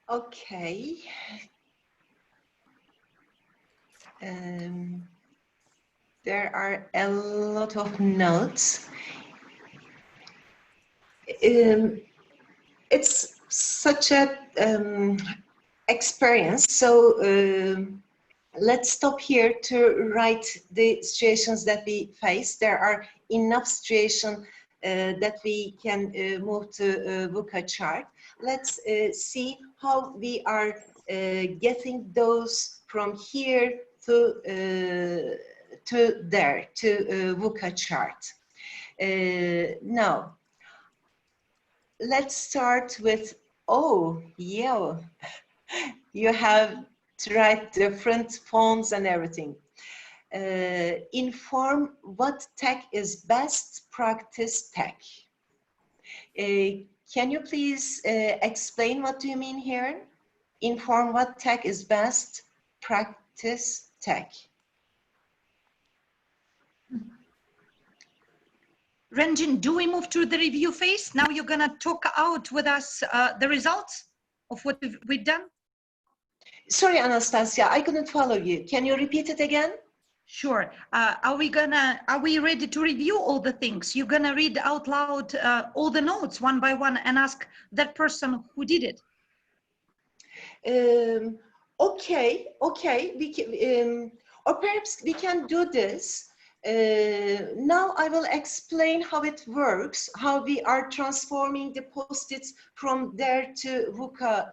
Okay. There are a lot of notes. It's such a experience. So let's stop here to write the situations that we face. There are enough situations that we can move to VUCA chart. Let's see how we are getting those from here to there, to VUCA chart. Now, let's start with, oh, yeah, you have to write different fonts and everything. Inform what tech is best practice tech. Can you please explain what do you mean here? Inform what tech is best practice tech.
Renjin, do we move to the review phase? Now you're gonna talk out with us the results of what we've done?
Sorry, Anastasia, I couldn't follow you. Can you repeat it again?
Sure. Are we ready to review all the things? You're gonna read out loud all the notes one by one and ask that person who did it.
Okay. We can, or perhaps we can do this. Now I will explain how it works, how we are transforming the post-its from there to VUCA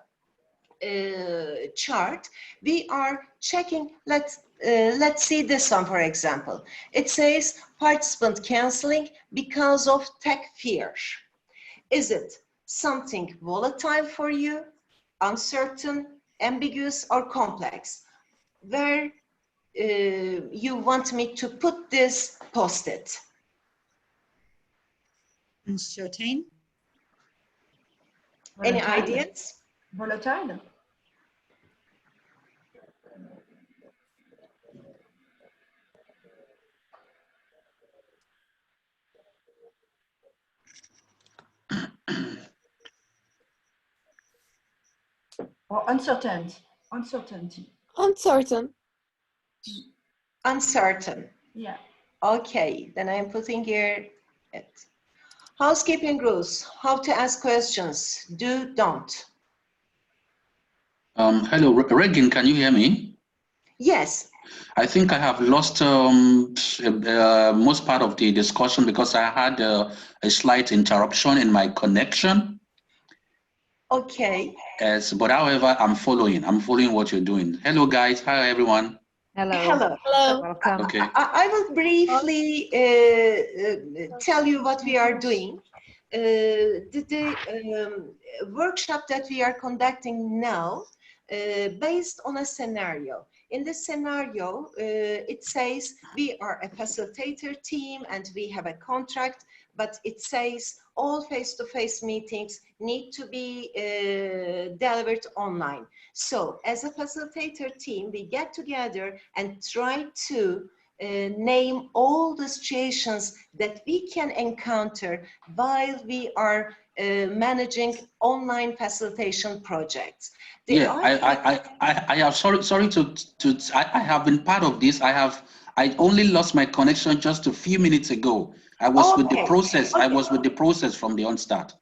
chart. We are checking, let's see this one, for example. It says participant canceling because of tech fear. Is it something volatile for you, uncertain, ambiguous, or complex? Where you want me to put this post-it?
Uncertain.
Any ideas?
Volatile. Or uncertain. Uncertainty.
Uncertain.
Uncertain.
Yeah.
Okay, then I'm putting here it. Housekeeping rules, how to ask questions, do, don't.
Hello, Regan, can you hear me?
Yes.
I think I have lost most part of the discussion because I had a slight interruption in my connection.
Okay.
Yes, but however, I'm following what you're doing. Hello, guys. Hi, everyone.
Hello.
Hello.
Welcome.
Okay.
I will briefly tell you what we are doing. The workshop that we are conducting now, based on a scenario. In this scenario, it says we are a facilitator team and we have a contract, but it says all face-to-face meetings need to be delivered online. So as a facilitator team, we get together and try to name all the situations that we can encounter while we are managing online facilitation projects.
I have sorry to I have been part of this. I only lost my connection just a few minutes ago. I was with the process. Okay. I was with the process from the onstart.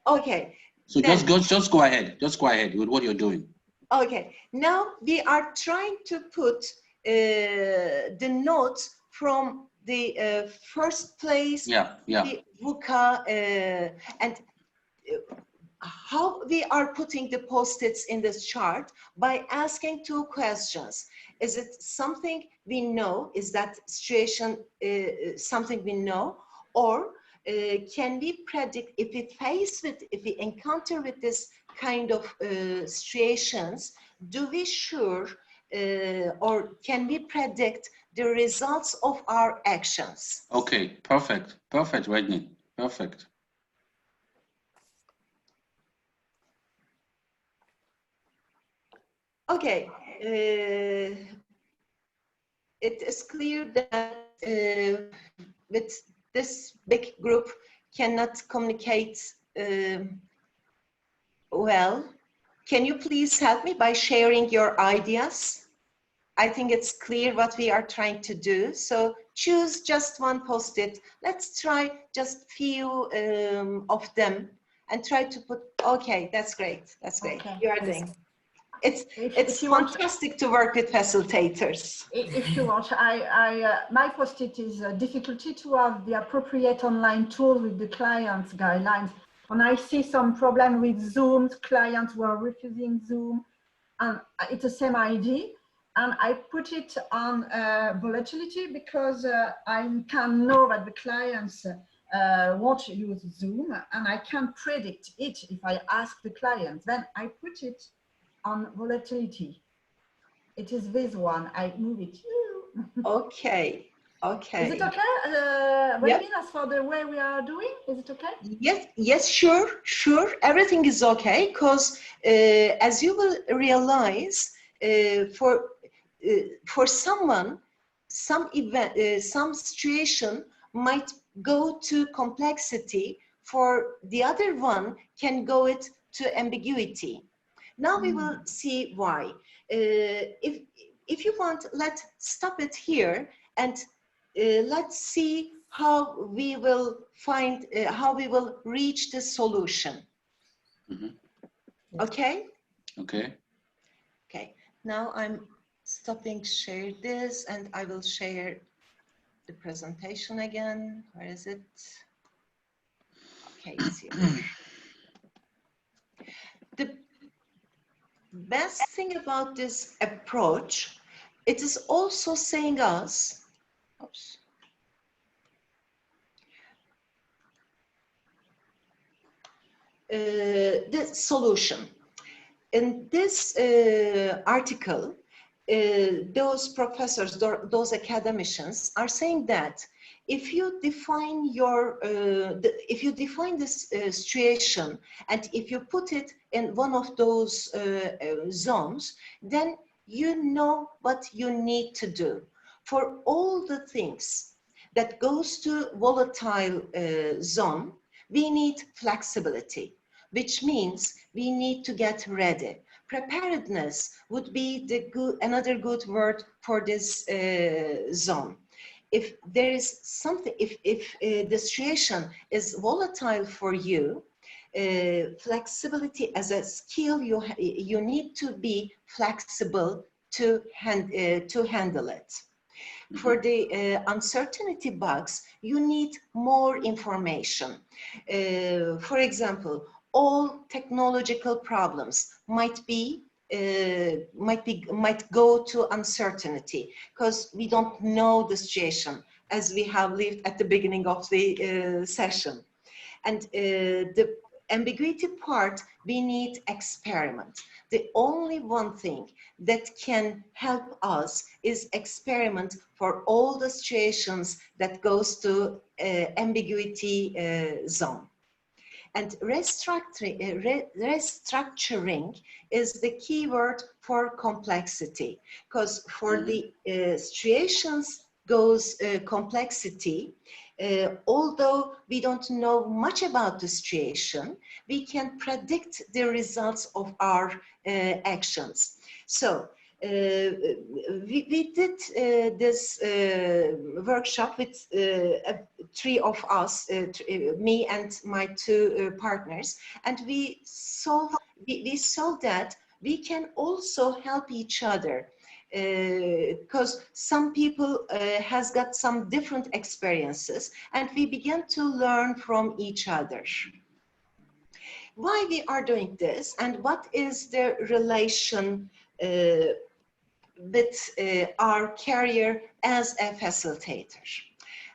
Okay.
So then, just go ahead. Just go ahead with what you're doing.
Okay. Now we are trying to put the notes from the first place. The VUCA and how we are putting the post-its in this chart by asking two questions. Is it something we know? Is that situation something we know? Or can we predict if we encounter with this kind of situations, do we sure or can we predict the results of our actions?
Okay, perfect. Perfect, Regni. Perfect.
Okay. It is clear that with this big group cannot communicate well. Can you please help me by sharing your ideas? I think it's clear what we are trying to do. So choose just one post-it. Let's try just few of them and try to put, okay, that's great. That's great.
Okay.
You are doing. It's fantastic to work with facilitators.
If you want, my post-it is difficulty to have the appropriate online tool with the client's guidelines. And I see some problem with Zoom, clients who are refusing Zoom, and it's the same ID. And I put it on volatility because I can know that the clients won't use Zoom, and I can predict it if I ask the client. Then I put it on volatility. It is this one. I move it.
Okay. Okay.
Is it okay? What do you mean as for the way we are doing? Is it okay?
Yes, yes, sure, sure. Everything is okay because as you will realize, for someone, some event, some situation might go to complexity. For the other one, can go it to ambiguity. Now we will see why. If you want, let's stop it here and let's see how we will find, how we will reach the solution.
Mm-hmm.
Okay?
Okay.
Okay. Now I'm stopping share this and I will share the presentation again. Where is it? Okay, it's here. The best thing about this approach, it is also saying us, oops, the solution. In this article, those professors, those academicians are saying that if you define your, if you define this situation and if you put it in one of those zones, then you know what you need to do. For all the things that goes to volatile zone, we need flexibility, which means we need to get ready. Preparedness would be the another good word for this zone. If there is something, if the situation is volatile for you, flexibility as a skill, you need to be flexible to handle it. For the uncertainty bugs, you need more information. For example, all technological problems might go to uncertainty because we don't know the situation as we have lived at the beginning of the session. And the ambiguity part, we need experiment. The only one thing that can help us is experiment for all the situations that goes to ambiguity zone. And restructuring is the key word for complexity, because for the situations goes complexity, although we don't know much about the situation, we can predict the results of our actions. So we did this workshop with three of us, me and my two partners, and we saw that we can also help each other because some people has got some different experiences, and we began to learn from each other. Why we are doing this, and what is the relation with our career as a facilitator?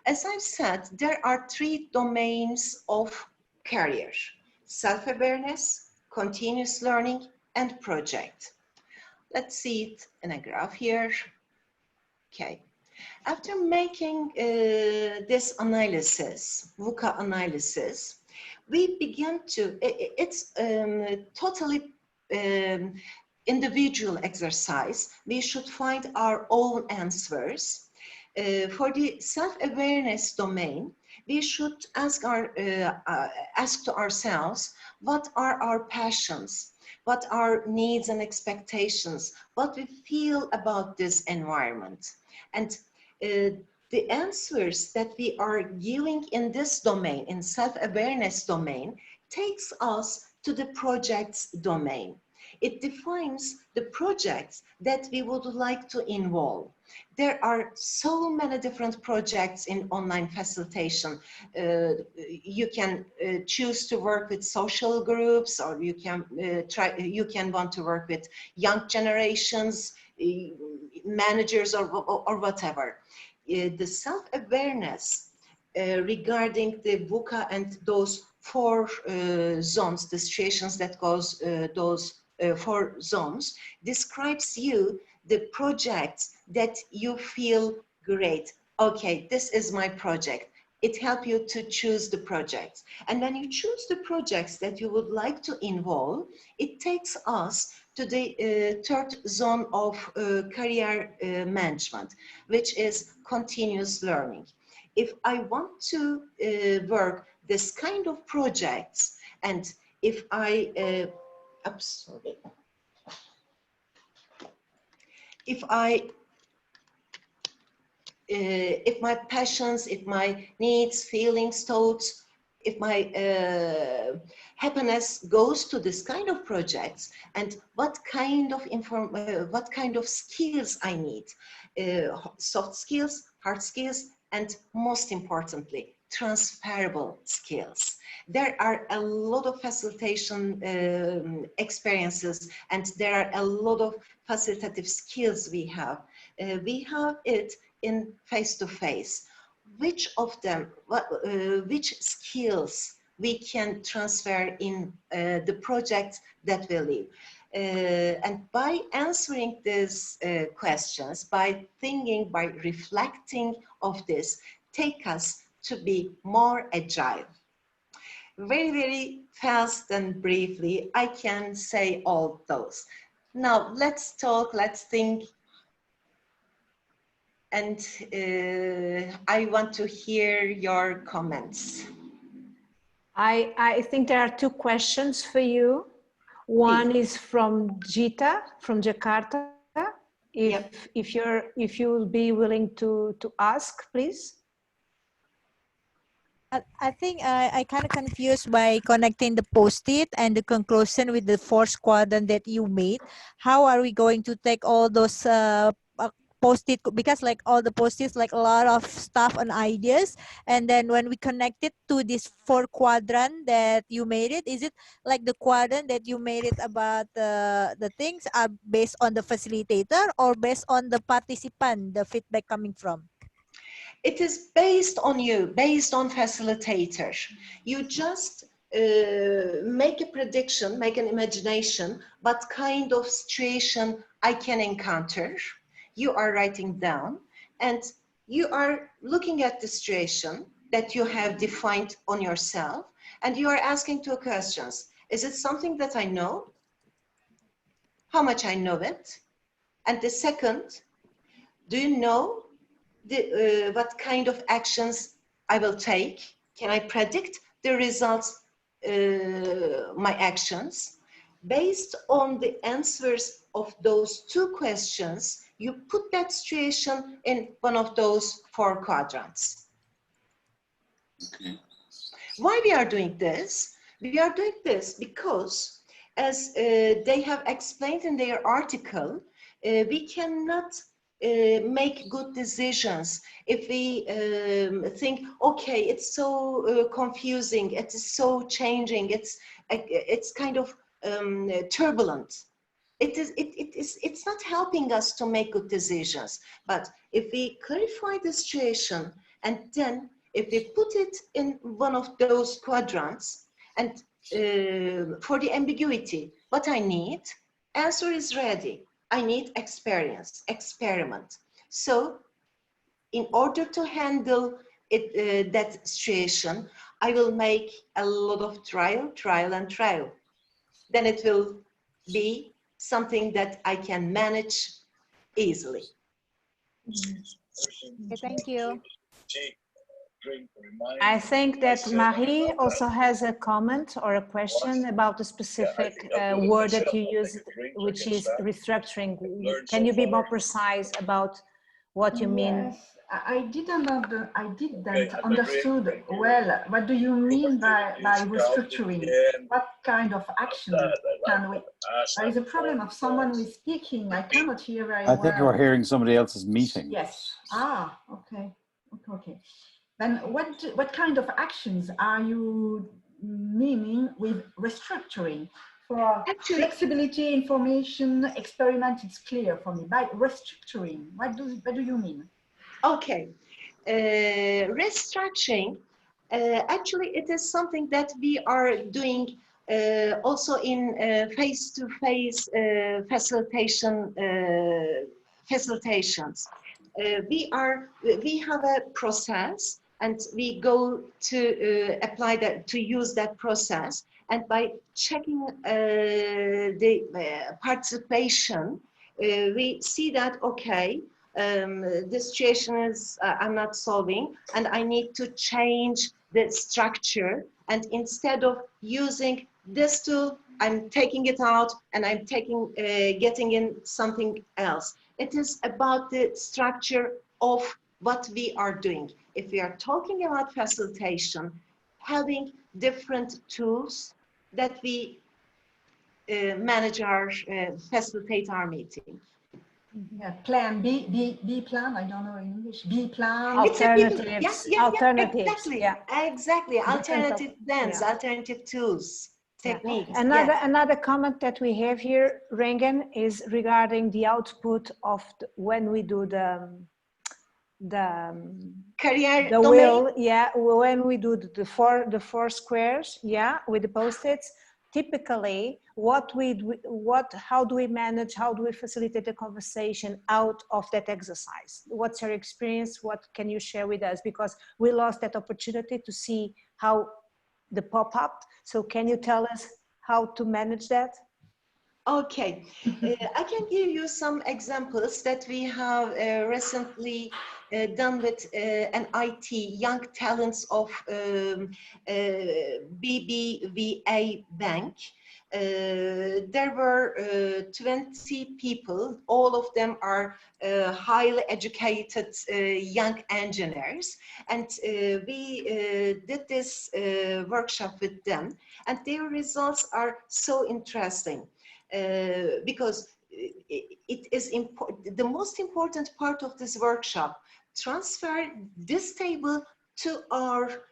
As I've said, there are three domains of career: self-awareness, continuous learning, and project. Let's see it in a graph here. Okay. After making this analysis, VUCA analysis, we began to, it's totally individual exercise. We should find our own answers. For the self-awareness domain, we should ask to ourselves, what are our passions? What are needs and expectations? What we feel about this environment? And the answers that we are giving in this domain, in self-awareness domain, takes us to the projects domain. It defines the projects that we would like to involve. There are so many different projects in online facilitation. You can choose to work with social groups, or you can want to work with young generations, managers, or whatever. The self-awareness regarding the VUCA and those 4 zones, the situations that goes those 4 zones, describes you the projects that you feel great. Okay, this is my project. It helps you to choose the projects. And when you choose the projects that you would like to involve, it takes us to the 3rd zone of career management, which is continuous learning. If I want to work this kind of projects, and if I, if my passions, if my needs, feelings, thoughts, if my happiness goes to this kind of projects, and what kind of skills I need, soft skills, hard skills, and most importantly, transferable skills. There are a lot of facilitation experiences, and there are a lot of facilitative skills we have. We have it in face-to-face. Which of them, which skills we can transfer in the project that we leave? And by answering these questions, by thinking, by reflecting of this, take us to be more agile. Very, very fast and briefly, I can say all those. Now, let's talk, let's think. And I want to hear your comments.
I think there are 2 questions for you. One is from Gita from Jakarta. If you'll be willing to ask, please.
I think I kind of confused by connecting the post-it and the conclusion with the 4th quadrant that you made. How are we going to take all those post-it, because like all the post-its, like a lot of stuff and ideas, and then when we connect it to this 4 quadrant that you made it, is it like the quadrant that you made it about the things are based on the facilitator or based on the participant, the feedback coming from?
It is based on you, based on facilitator. You just make a prediction, make an imagination, what kind of situation I can encounter. You are writing down, and you are looking at the situation that you have defined on yourself, and you are asking 2 questions. Is it something that I know? How much I know it? And the second, do you know what kind of actions I will take? Can I predict the results, my actions? Based on the answers of those 2 questions, you put that situation in one of those 4 quadrants.
Okay.
Why we are doing this? We are doing this because, as they have explained in their article, we cannot make good decisions if we think, okay, it's so confusing, it is so changing, it's kind of turbulent. It's not helping us to make good decisions. But if we clarify the situation, and then if we put it in one of those quadrants, and for the ambiguity, what I need, answer is ready. I need experience, experiment. So in order to handle it, that situation, I will make a lot of trial. Then it will be something that I can manage easily.
Okay, thank you.
I think that Marie also has a comment or a question about the specific word that you used, which is restructuring. Can you be more precise about what you mean?
Yes, I didn't understood well. What do you mean by restructuring? What kind of action can we? There is a problem of someone who is speaking. I cannot hear very well.
I think you're hearing somebody else's meeting.
Yes. Ah, okay. Okay. Then what kind of actions are you meaning with restructuring? For flexibility, information, experiment, it's clear for me. By restructuring, what do you mean?
Okay, restructuring, actually it is something that we are doing also in face-to-face facilitations. We have a process and we go to apply that, to use that process, and by checking the participation, we see that, okay, the situation is I'm not solving and I need to change the structure, and instead of using this tool, I'm taking it out and I'm getting in something else. It is about the structure of what we are doing. If we are talking about facilitation, having different tools that we manage our, facilitate our meeting.
Yeah, plan B plan. I don't know in English. B plan.
Alternatives. Alternatives.
Exactly.
Yeah.
Exactly. Alternative plans, alternative tools, techniques.
Another comment that we have here, Rengen, is regarding the output of when we do the
career
the
domain.
wheel, when we do the four squares, with the post-its. Typically, how do we manage, how do we facilitate the conversation out of that exercise? What's your experience? What can you share with us? Because we lost that opportunity to see how the pop-up. So can you tell us how to manage that?
Okay, I can give you some examples that we have recently done with an IT, Young Talents of BBVA Bank. There were 20 people, all of them are highly educated young engineers, and we did this workshop with them, and their results are so interesting. Because it is important. The most important part of this workshop, transfer this table to our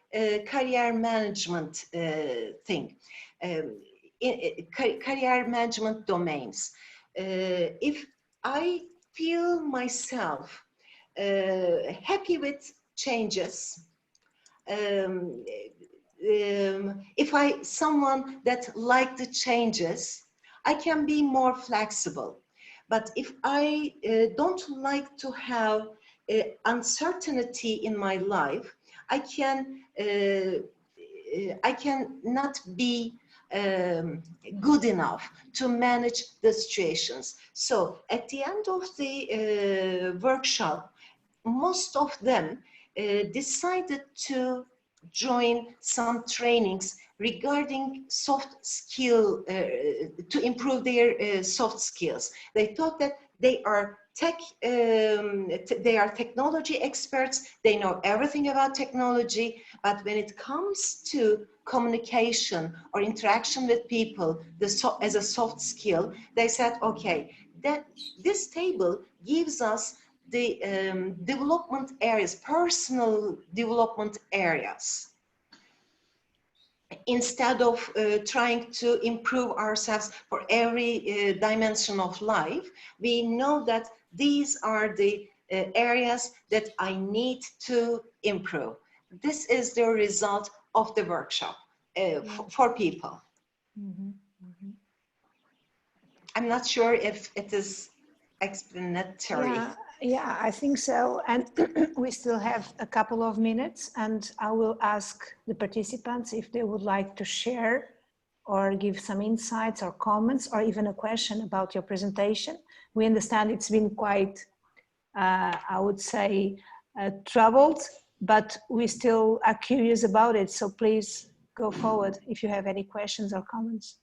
career management thing, career management domains. If I feel myself happy with changes, if someone that like the changes, I can be more flexible. But if I don't like to have uncertainty in my life, I can not be good enough to manage the situations. So at the end of the workshop, most of them decided to join some trainings regarding soft skill, to improve their soft skills. They thought that they are they are technology experts, they know everything about technology, but when it comes to communication or interaction with people as a soft skill, they said, okay, that this table gives us the development areas, personal development areas. Instead of trying to improve ourselves for every dimension of life, we know that these are the areas that I need to improve. This is the result of the workshop for people. I'm not sure if it is explanatory.
Yeah, I think so. And we still have a couple of minutes, and I will ask the participants if they would like to share or give some insights or comments or even a question about your presentation. We understand it's been quite, I would say, troubled, but we still are curious about it. So please go forward if you have any questions or comments.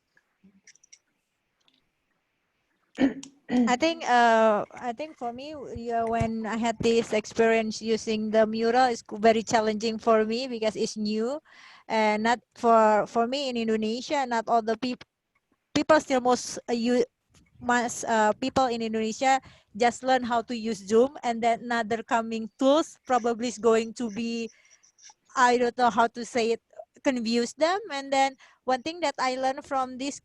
I think for me, when I had this experience using the mural, it's very challenging for me because it's new, and not for me in Indonesia. Not all the people still people in Indonesia just learn how to use Zoom, and then another coming tools probably is going to be, I don't know how to say it, confuse them. And then one thing that I learned from this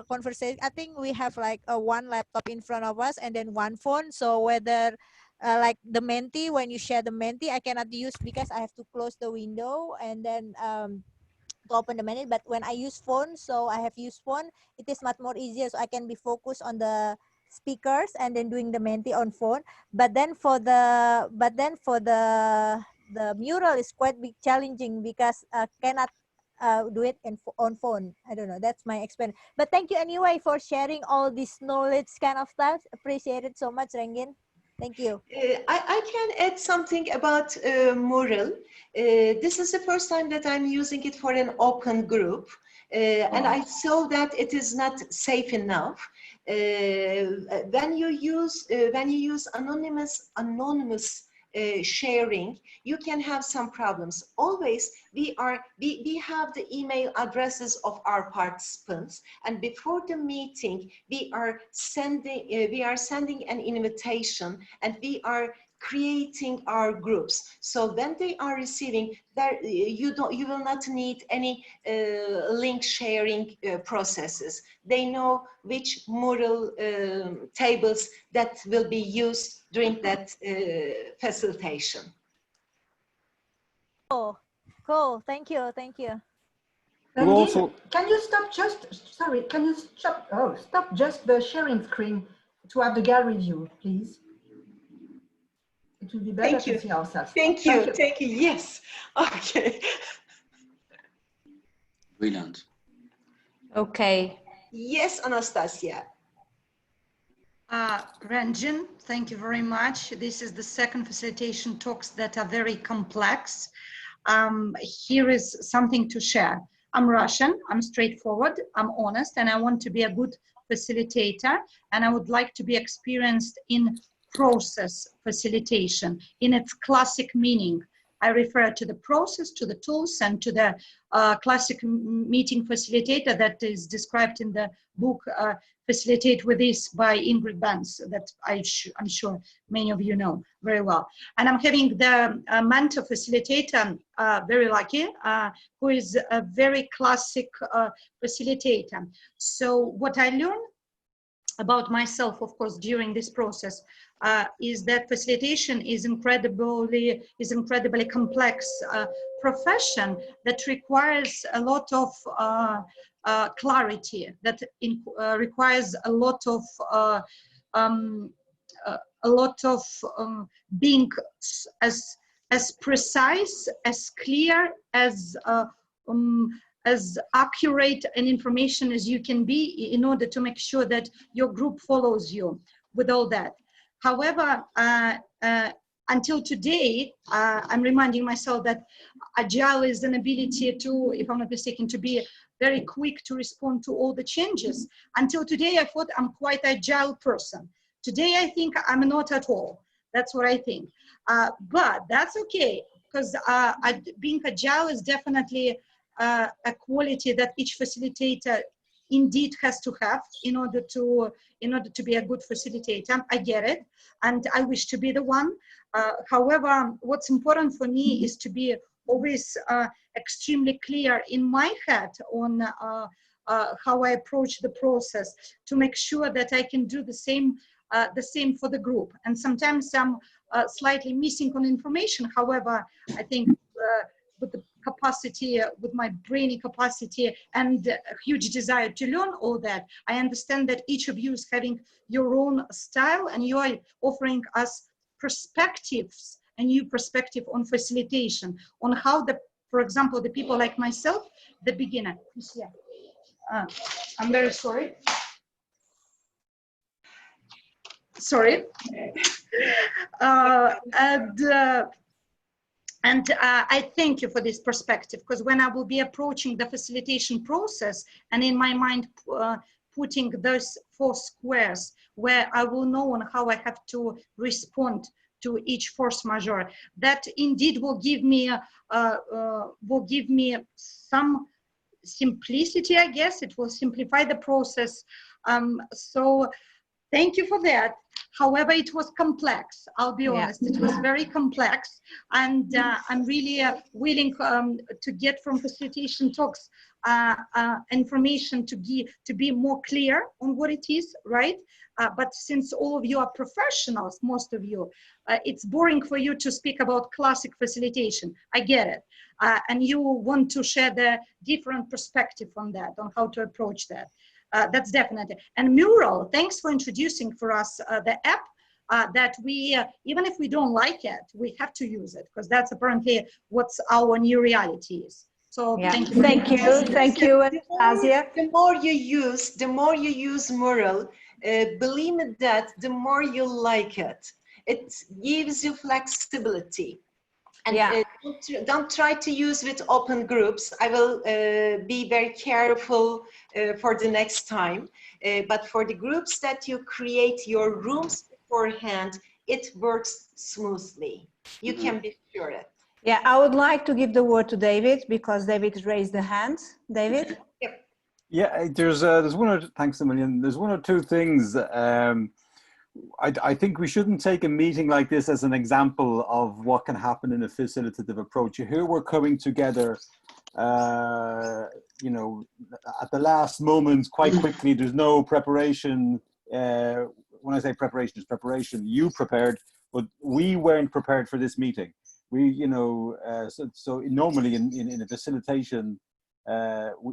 conversation, I think we have like one laptop in front of us and then one phone. So whether like the Menti, when you share the Menti, I cannot use because I have to close the window and then to open the menu. But when I use phone, so I have used phone, it is much more easier, so I can be focused on the speakers and then doing the Menti on phone. But then for the mural is quite big challenging because cannot do it on phone. I don't know, that's my experience. But thank you anyway for sharing all this knowledge kind of stuff. Appreciate it so much, Rengin. Thank you.
I can add something about mural. This is the first time that I'm using it for an open group, and I saw that it is not safe enough. When you use anonymous sharing, you can have some problems. Always we have the email addresses of our participants, and before the meeting we are sending an invitation, and we are creating our groups. So when they are receiving that, you will not need any link sharing processes. They know which mural tables that will be used during that facilitation.
Oh, cool. Thank you.
Rengin, can you stop stop just the sharing screen to have the gallery view, please? It will be better to see ourselves.
Thank you. Yes. Okay.
Brilliant.
Okay.
Yes, Anastasia.
Rengin, thank you very much. This is the second facilitation talks that are very complex. Here is something to share. I'm Russian, I'm straightforward, I'm honest, and I want to be a good facilitator, and I would like to be experienced in process facilitation in its classic meaning. I refer to the process, to the tools, and to the classic meeting facilitator that is described in the book Facilitate with This by Ingrid Benz, that I'm sure many of you know very well. And I'm having the mentor facilitator, very lucky, who is a very classic facilitator. So what I learned about myself, of course, during this process, is that facilitation is incredibly complex profession that requires a lot of clarity, that requires a lot of being as precise, as clear, as accurate and information as you can be in order to make sure that your group follows you with all that. However, until today, I'm reminding myself that agile is an ability to, if I'm not mistaken, to be very quick to respond to all the changes. Until today, I thought I'm quite an agile person. Today, I think I'm not at all. That's what I think. But that's okay, because being agile is definitely a quality that each facilitator indeed has to have in order to be a good facilitator. I get it, and I wish to be the one. However, what's important for me is to be always extremely clear in my head on how I approach the process, to make sure that I can do the same for the group. And sometimes I'm slightly missing on information. However, I think with a couple capacity, with my brainy capacity and a huge desire to learn all that, I understand that each of you is having your own style, and you are offering us perspectives, a new perspective on facilitation, on how for example, the people like myself, the beginner. I'm very sorry. Sorry. And I thank you for this perspective, because when I will be approaching the facilitation process and in my mind putting those 4 squares where I will know on how I have to respond to each force majeure, that indeed will give me some simplicity, I guess. It will simplify the process. So thank you for that. However, it was complex. I'll be honest, it was very complex. And I'm really willing to get from facilitation talks information to be more clear on what it is, right? But since all of you are professionals, most of you, it's boring for you to speak about classic facilitation. I get it. And you want to share the different perspective on that, on how to approach that. That's definitely. And Mural, thanks for introducing for us the app that we, even if we don't like it, we have to use it, because that's apparently what's our new reality is. So thank you.
Thank you, Asia.
The more you use Mural, believe me that the more you like it. It gives you flexibility. And don't try to use with open groups. I will be very careful for the next time. But for the groups that you create your rooms beforehand, it works smoothly. You can be sure it.
Yeah, I would like to give the word to David, because David raised the hand. David?
Yep.
Yeah, there's one or thanks a million. There's 1 or 2 things. I think we shouldn't take a meeting like this as an example of what can happen in a facilitative approach. Here we're coming together, you know, at the last moment, quite quickly. There's no preparation. When I say preparation, it's preparation. You prepared, but we weren't prepared for this meeting. We, you know, so normally in a facilitation,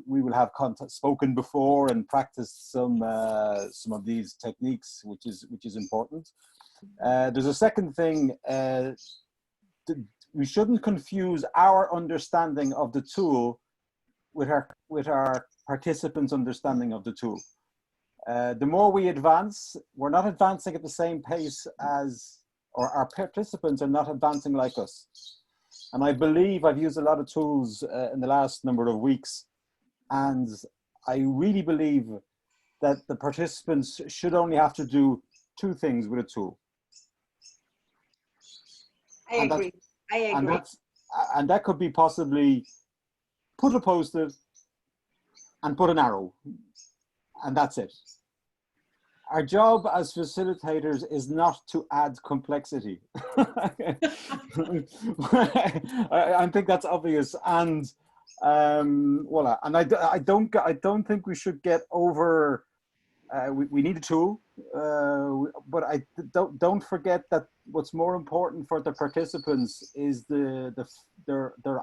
we will have spoken before and practiced some of these techniques, which is important. There's a second thing. We shouldn't confuse our understanding of the tool with our participants' understanding of the tool. The more we advance, we're not advancing at the same pace as, or our participants are not advancing like us. And I believe I've used a lot of tools in the last number of weeks, and I really believe that the participants should only have to do 2 things with a tool.
I agree.
And that could be possibly put a post-it and put an arrow, and that's it. Our job as facilitators is not to add complexity. I think that's obvious, and voila. And I don't think we should get over. We need a tool, but don't forget that what's more important for the participants is their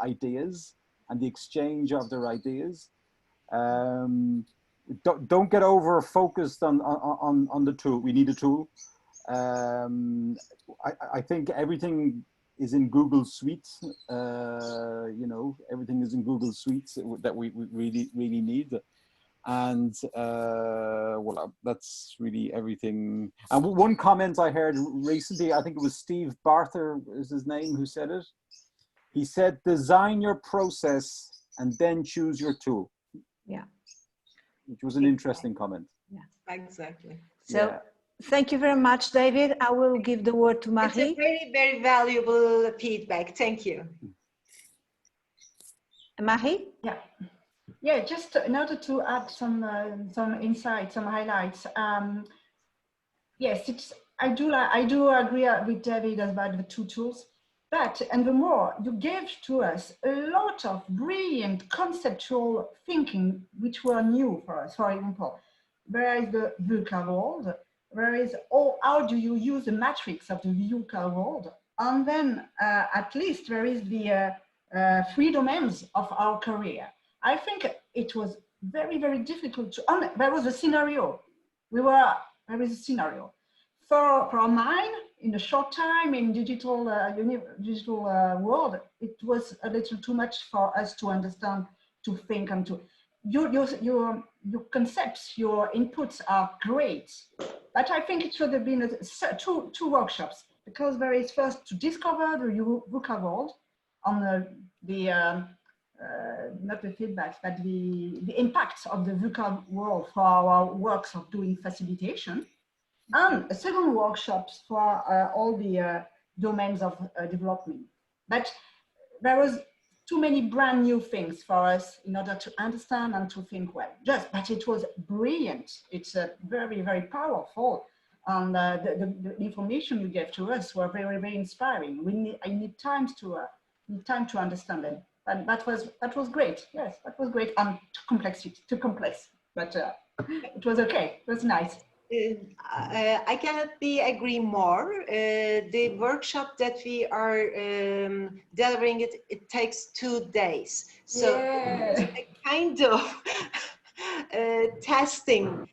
ideas and the exchange of their ideas. Don't get over focused on the tool. We need a tool. I think everything is in Google Suites. You know, everything is in Google Suites that we really need. And well, that's really everything. And 1 comment I heard recently, I think it was Steve Barther is his name who said it. He said, "Design your process and then choose your tool."
Yeah.
Which was an interesting comment.
Yeah,
exactly.
So thank you very much, David. I will give the word to Marie.
It's a very, very valuable feedback. Thank you.
Marie?
Yeah, just in order to add some insights, some highlights. Yes, I do agree with David about the 2 tools. But, and the more, you gave to us a lot of brilliant conceptual thinking, which were new for us. For example, where is the VUCA world? Where is, how do you use the matrix of the VUCA world? And then at least there is the three domains of our career. I think it was very, very difficult to, there was a scenario. There is a scenario. For mine, in a short time in digital world, it was a little too much for us to understand, to think, and to, your concepts, your inputs are great, but I think it should have been two workshops, because there is first to discover the VUCA world on not the feedbacks, but the impacts of the VUCA world for our works of doing facilitation, and a second workshop for all the domains of development. But there was too many brand new things for us in order to understand and to think well. But it was brilliant. It's very, very powerful. And the information you gave to us were very, very inspiring. I need time to understand them. And that was great. Yes, that was great. And too complex, but it was okay. It was nice.
I cannot agree more. The workshop that we are delivering, it takes 2 days. So it's a kind of testing.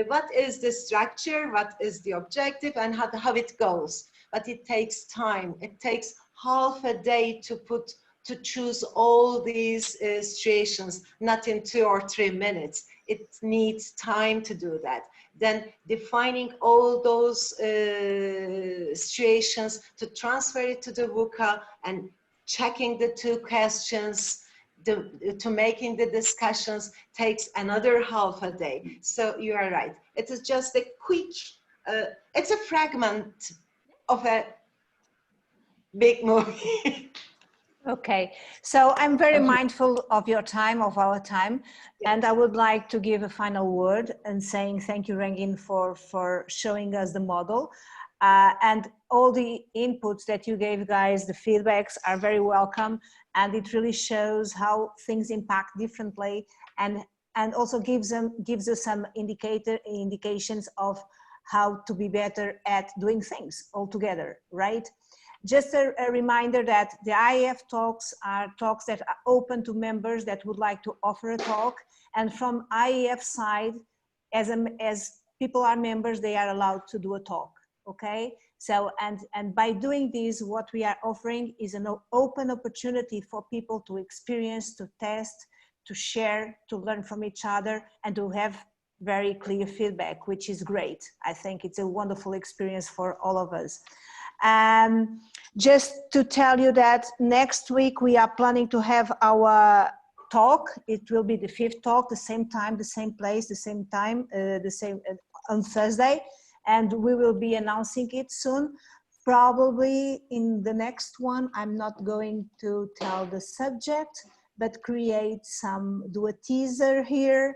What is the structure? What is the objective? And how it goes? But it takes time. It takes half a day to choose all these situations, not in 2 or 3 minutes. It needs time to do that. Then defining all those situations to transfer it to the VUCA and checking the 2 questions, to making the discussions takes another half a day. So you are right. It is just a quick, it's a fragment of a big movie.
Okay, so I'm very mindful of your time, of our time, and I would like to give a final word and saying thank you, Rengin, for showing us the model. And all the inputs that you gave, guys, the feedbacks are very welcome, and it really shows how things impact differently, and also gives us some indications of how to be better at doing things all together, right? Just a reminder that the IAF talks are talks that are open to members that would like to offer a talk. And from IAF side, as people are members, they are allowed to do a talk, okay? So, and by doing this, what we are offering is an open opportunity for people to experience, to test, to share, to learn from each other, and to have very clear feedback, which is great. I think it's a wonderful experience for all of us. Just to tell you that next week we are planning to have our talk. It will be the 5th talk, the same time, the same place, the same time, on Thursday, and we will be announcing it soon. Probably in the next one, I'm not going to tell the subject, but do a teaser here.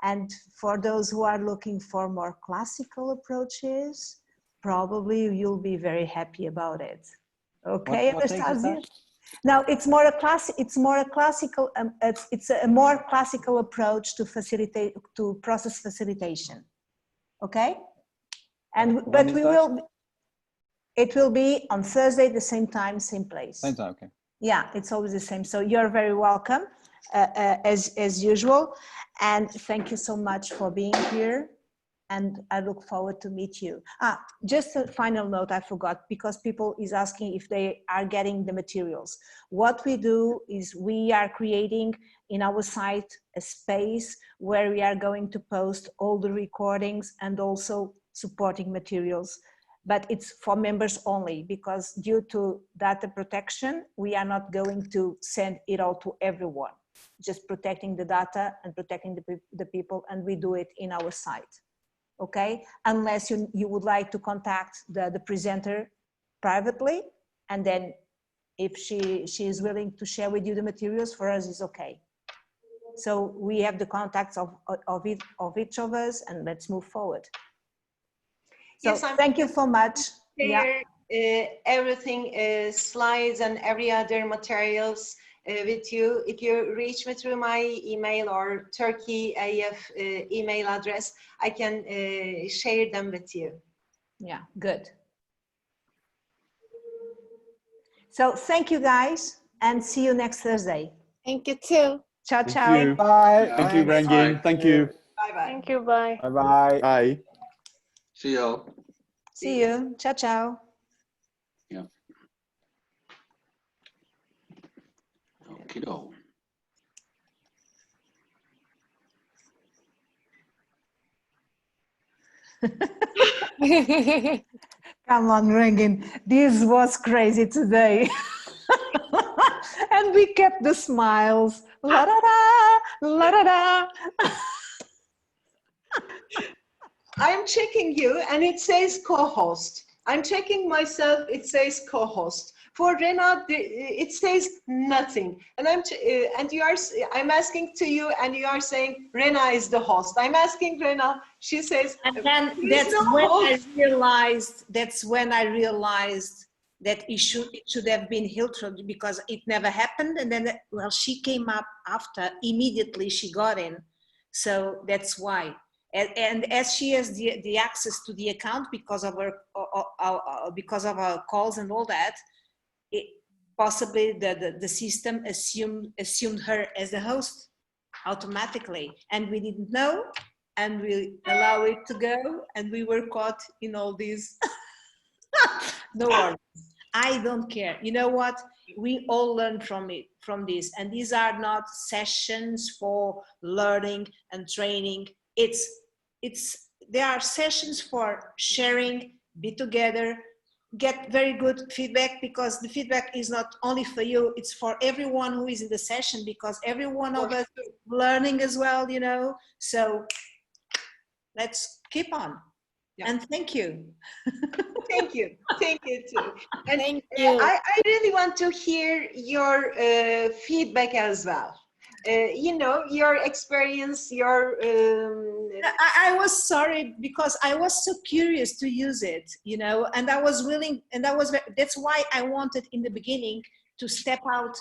And for those who are looking for more classical approaches, probably you'll be very happy about it. Okay, Anastasia? Now it's more a classical approach to process facilitation. Okay, but it will be on Thursday, the same time, same place.
Same time, okay.
Yeah, it's always the same. So you're very welcome, as usual, and thank you so much for being here. And I look forward to meet you. Just a final note, I forgot, because people is asking if they are getting the materials. What we do is we are creating in our site a space where we are going to post all the recordings and also supporting materials. But it's for members only, because due to data protection, we are not going to send it all to everyone. Just protecting the data and protecting the people, and we do it in our site. Okay, unless you would like to contact the presenter privately, and then if she is willing to share with you the materials, for us is okay. So we have the contacts of each of us, and let's move forward. So yes, thank you so much.
Share everything, slides and every other materials with you. If you reach me through my email or Turkey IAF email address, I can share them with you.
Yeah, good. So thank you, guys. and see you next Thursday.
Thank you too.
Ciao,
Thank
ciao.
you.
Bye.
Thank you,
Bye.
Rangin. Thank you.
Bye-bye.
Thank you. Bye.
Bye-bye.
Bye.
See you.
See you. Ciao, ciao.
Yeah. Okie-doke.
Come on, Rangin. This was crazy today. And we kept the smiles. La da da, la da da.
I'm checking you and it says co-host. I'm checking myself, it says co-host. For Rena, it says nothing. And I'm asking to you and you are saying Rena is the host. I'm asking Rena, she says,
And then that's when I realized that it should have been Hiltrud, because it never happened. And then, well, she came up after, immediately she got in. So that's why. And as she has the access to the account because of our calls and all that, possibly the system assumed her as the host automatically, and we didn't know, and we allow it to go, and we were caught in all these. No worries. I don't care. You know what? We all learn from this, and these are not sessions for learning and training. There are sessions for sharing, be together, get very good feedback, because the feedback is not only for you, it's for everyone who is in the session, because every one of us is learning as well, you know. So let's keep on. Yeah. And thank you.
Thank you. Thank you too. And
Thank you.
I really want to hear your feedback as well. You know, your experience, your...
I was sorry because I was so curious to use it, you know, and I was willing, and that's why I wanted in the beginning to step out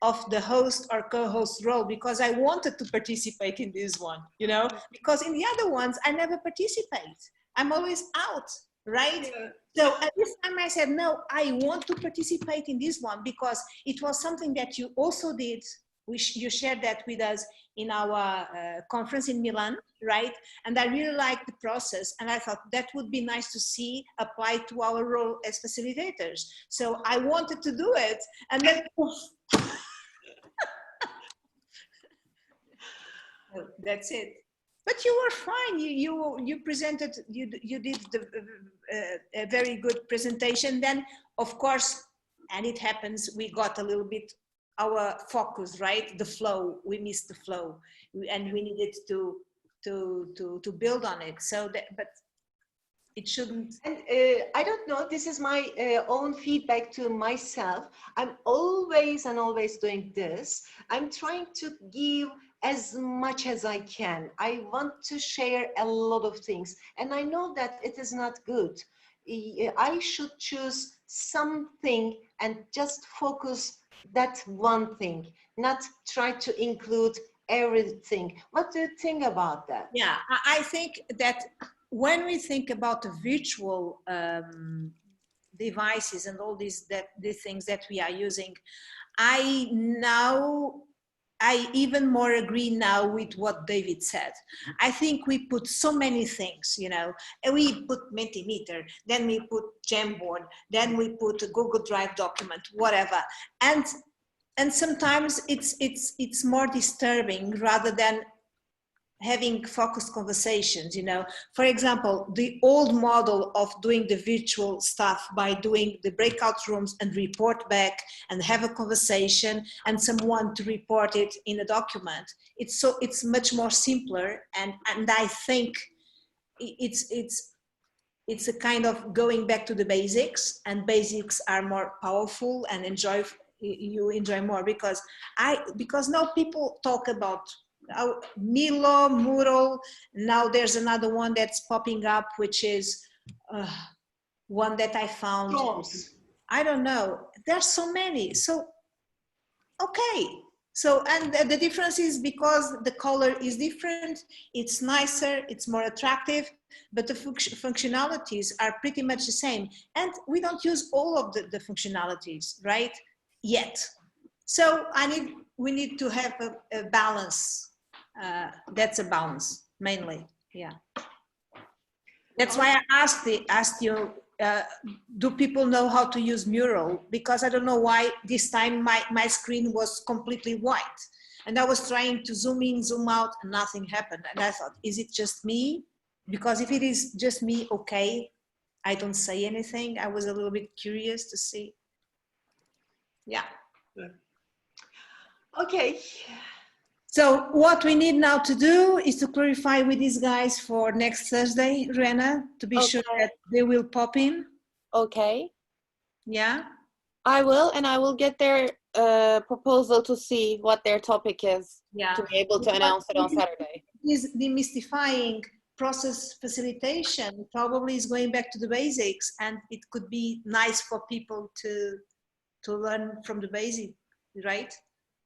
of the host or co-host role, because I wanted to participate in this one, you know, because in the other ones, I never participate. I'm always out, right? Yeah. So at this time I said, no, I want to participate in this one, because it was something that you also did. You shared that with us in our conference in Milan, right? And I really liked the process, and I thought that would be nice to see applied to our role as facilitators. So I wanted to do it, and then that's it. But you were fine. You presented. You did a very good presentation. Then, of course, and it happens, we got a little bit our focus, right? The flow. We missed the flow, and we needed to build on it. So that, but it shouldn't.
And I don't know. This is my own feedback to myself. I'm always doing this. I'm trying to give as much as I can. I want to share a lot of things, and I know that it is not good. I should choose something and just focus that one thing, not try to include everything. What do you think about that?
Yeah, I think that when we think about the virtual devices and all these things that we are using, I even more agree now with what David said. I think we put so many things, you know, and we put Mentimeter, then we put Jamboard, then we put a Google Drive document, whatever. And sometimes it's more disturbing rather than having focused conversations, you know. For example, the old model of doing the virtual stuff by doing the breakout rooms and report back and have a conversation and someone to report it in a document. It's much more simpler, and I think it's a kind of going back to the basics, and basics are more powerful and you enjoy more, because now people talk about Milo, Mural. Now there's another one that's popping up, which is one that I found.
Drones.
I don't know. There's so many. So, okay. So, and the difference is because the color is different, it's nicer, it's more attractive, but the functionalities are pretty much the same. And we don't use all of the functionalities, right? Yet. So we need to have a balance. That's a balance mainly. Yeah. That's why I asked you, do people know how to use Mural? Because I don't know why this time my screen was completely white. And I was trying to zoom in, zoom out, and nothing happened. And I thought, is it just me? Because if it is just me, okay, I don't say anything. I was a little bit curious to see. Yeah.
Okay.
So what we need now to do is to clarify with these guys for next Thursday, Rena, to be sure that they will pop in.
Okay.
Yeah.
I will, and I will get their proposal to see what their topic is,
yeah,
to be able to announce it on Saturday.
Is demystifying process facilitation probably is going back to the basics, and it could be nice for people to learn from the basic, right?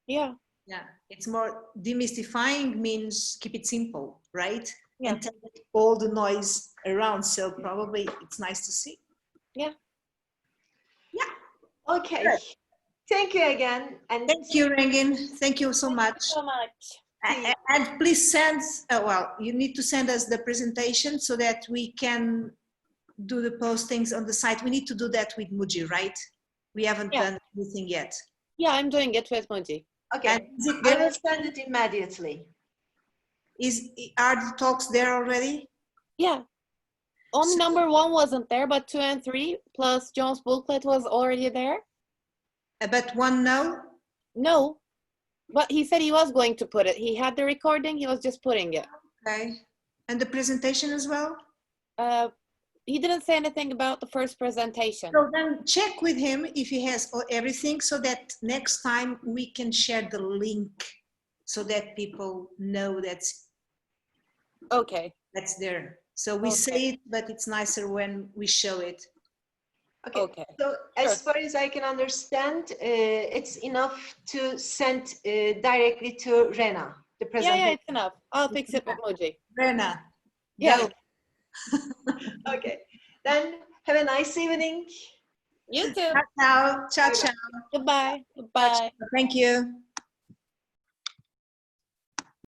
Yeah.
Yeah, it's more demystifying means keep it simple, right?
Yeah.
And take all the noise around. So probably it's nice to see.
Yeah.
Yeah.
Okay. Good. Thank you again. And
thank you, Rengin. Thank you so much.
So much.
And please send, well, you need to send us the presentation so that we can do the postings on the site. We need to do that with Muji, right? We haven't done anything yet.
Yeah, I'm doing it with Muji.
Okay, I will send it immediately.
Are the talks there already?
Yeah. Only number 1 wasn't there, but 2 and 3 plus John's booklet was already there.
But 1 no?
No, but he said he was going to put it. He had the recording, he was just putting it.
Okay. And the presentation as well?
He didn't say anything about the first presentation.
So then check with him if he has everything, so that next time we can share the link so that people know that's there. So we say it, but it's nicer when we show it.
Okay. So as far as I can understand, it's enough to send directly to Rena, the presentation.
Yeah, it's enough. I'll fix it with Muji.
Rena.
Yeah.
Go.
Okay, then have a nice evening.
You too.
Ciao, ciao, ciao.
Goodbye. Goodbye.
Thank you.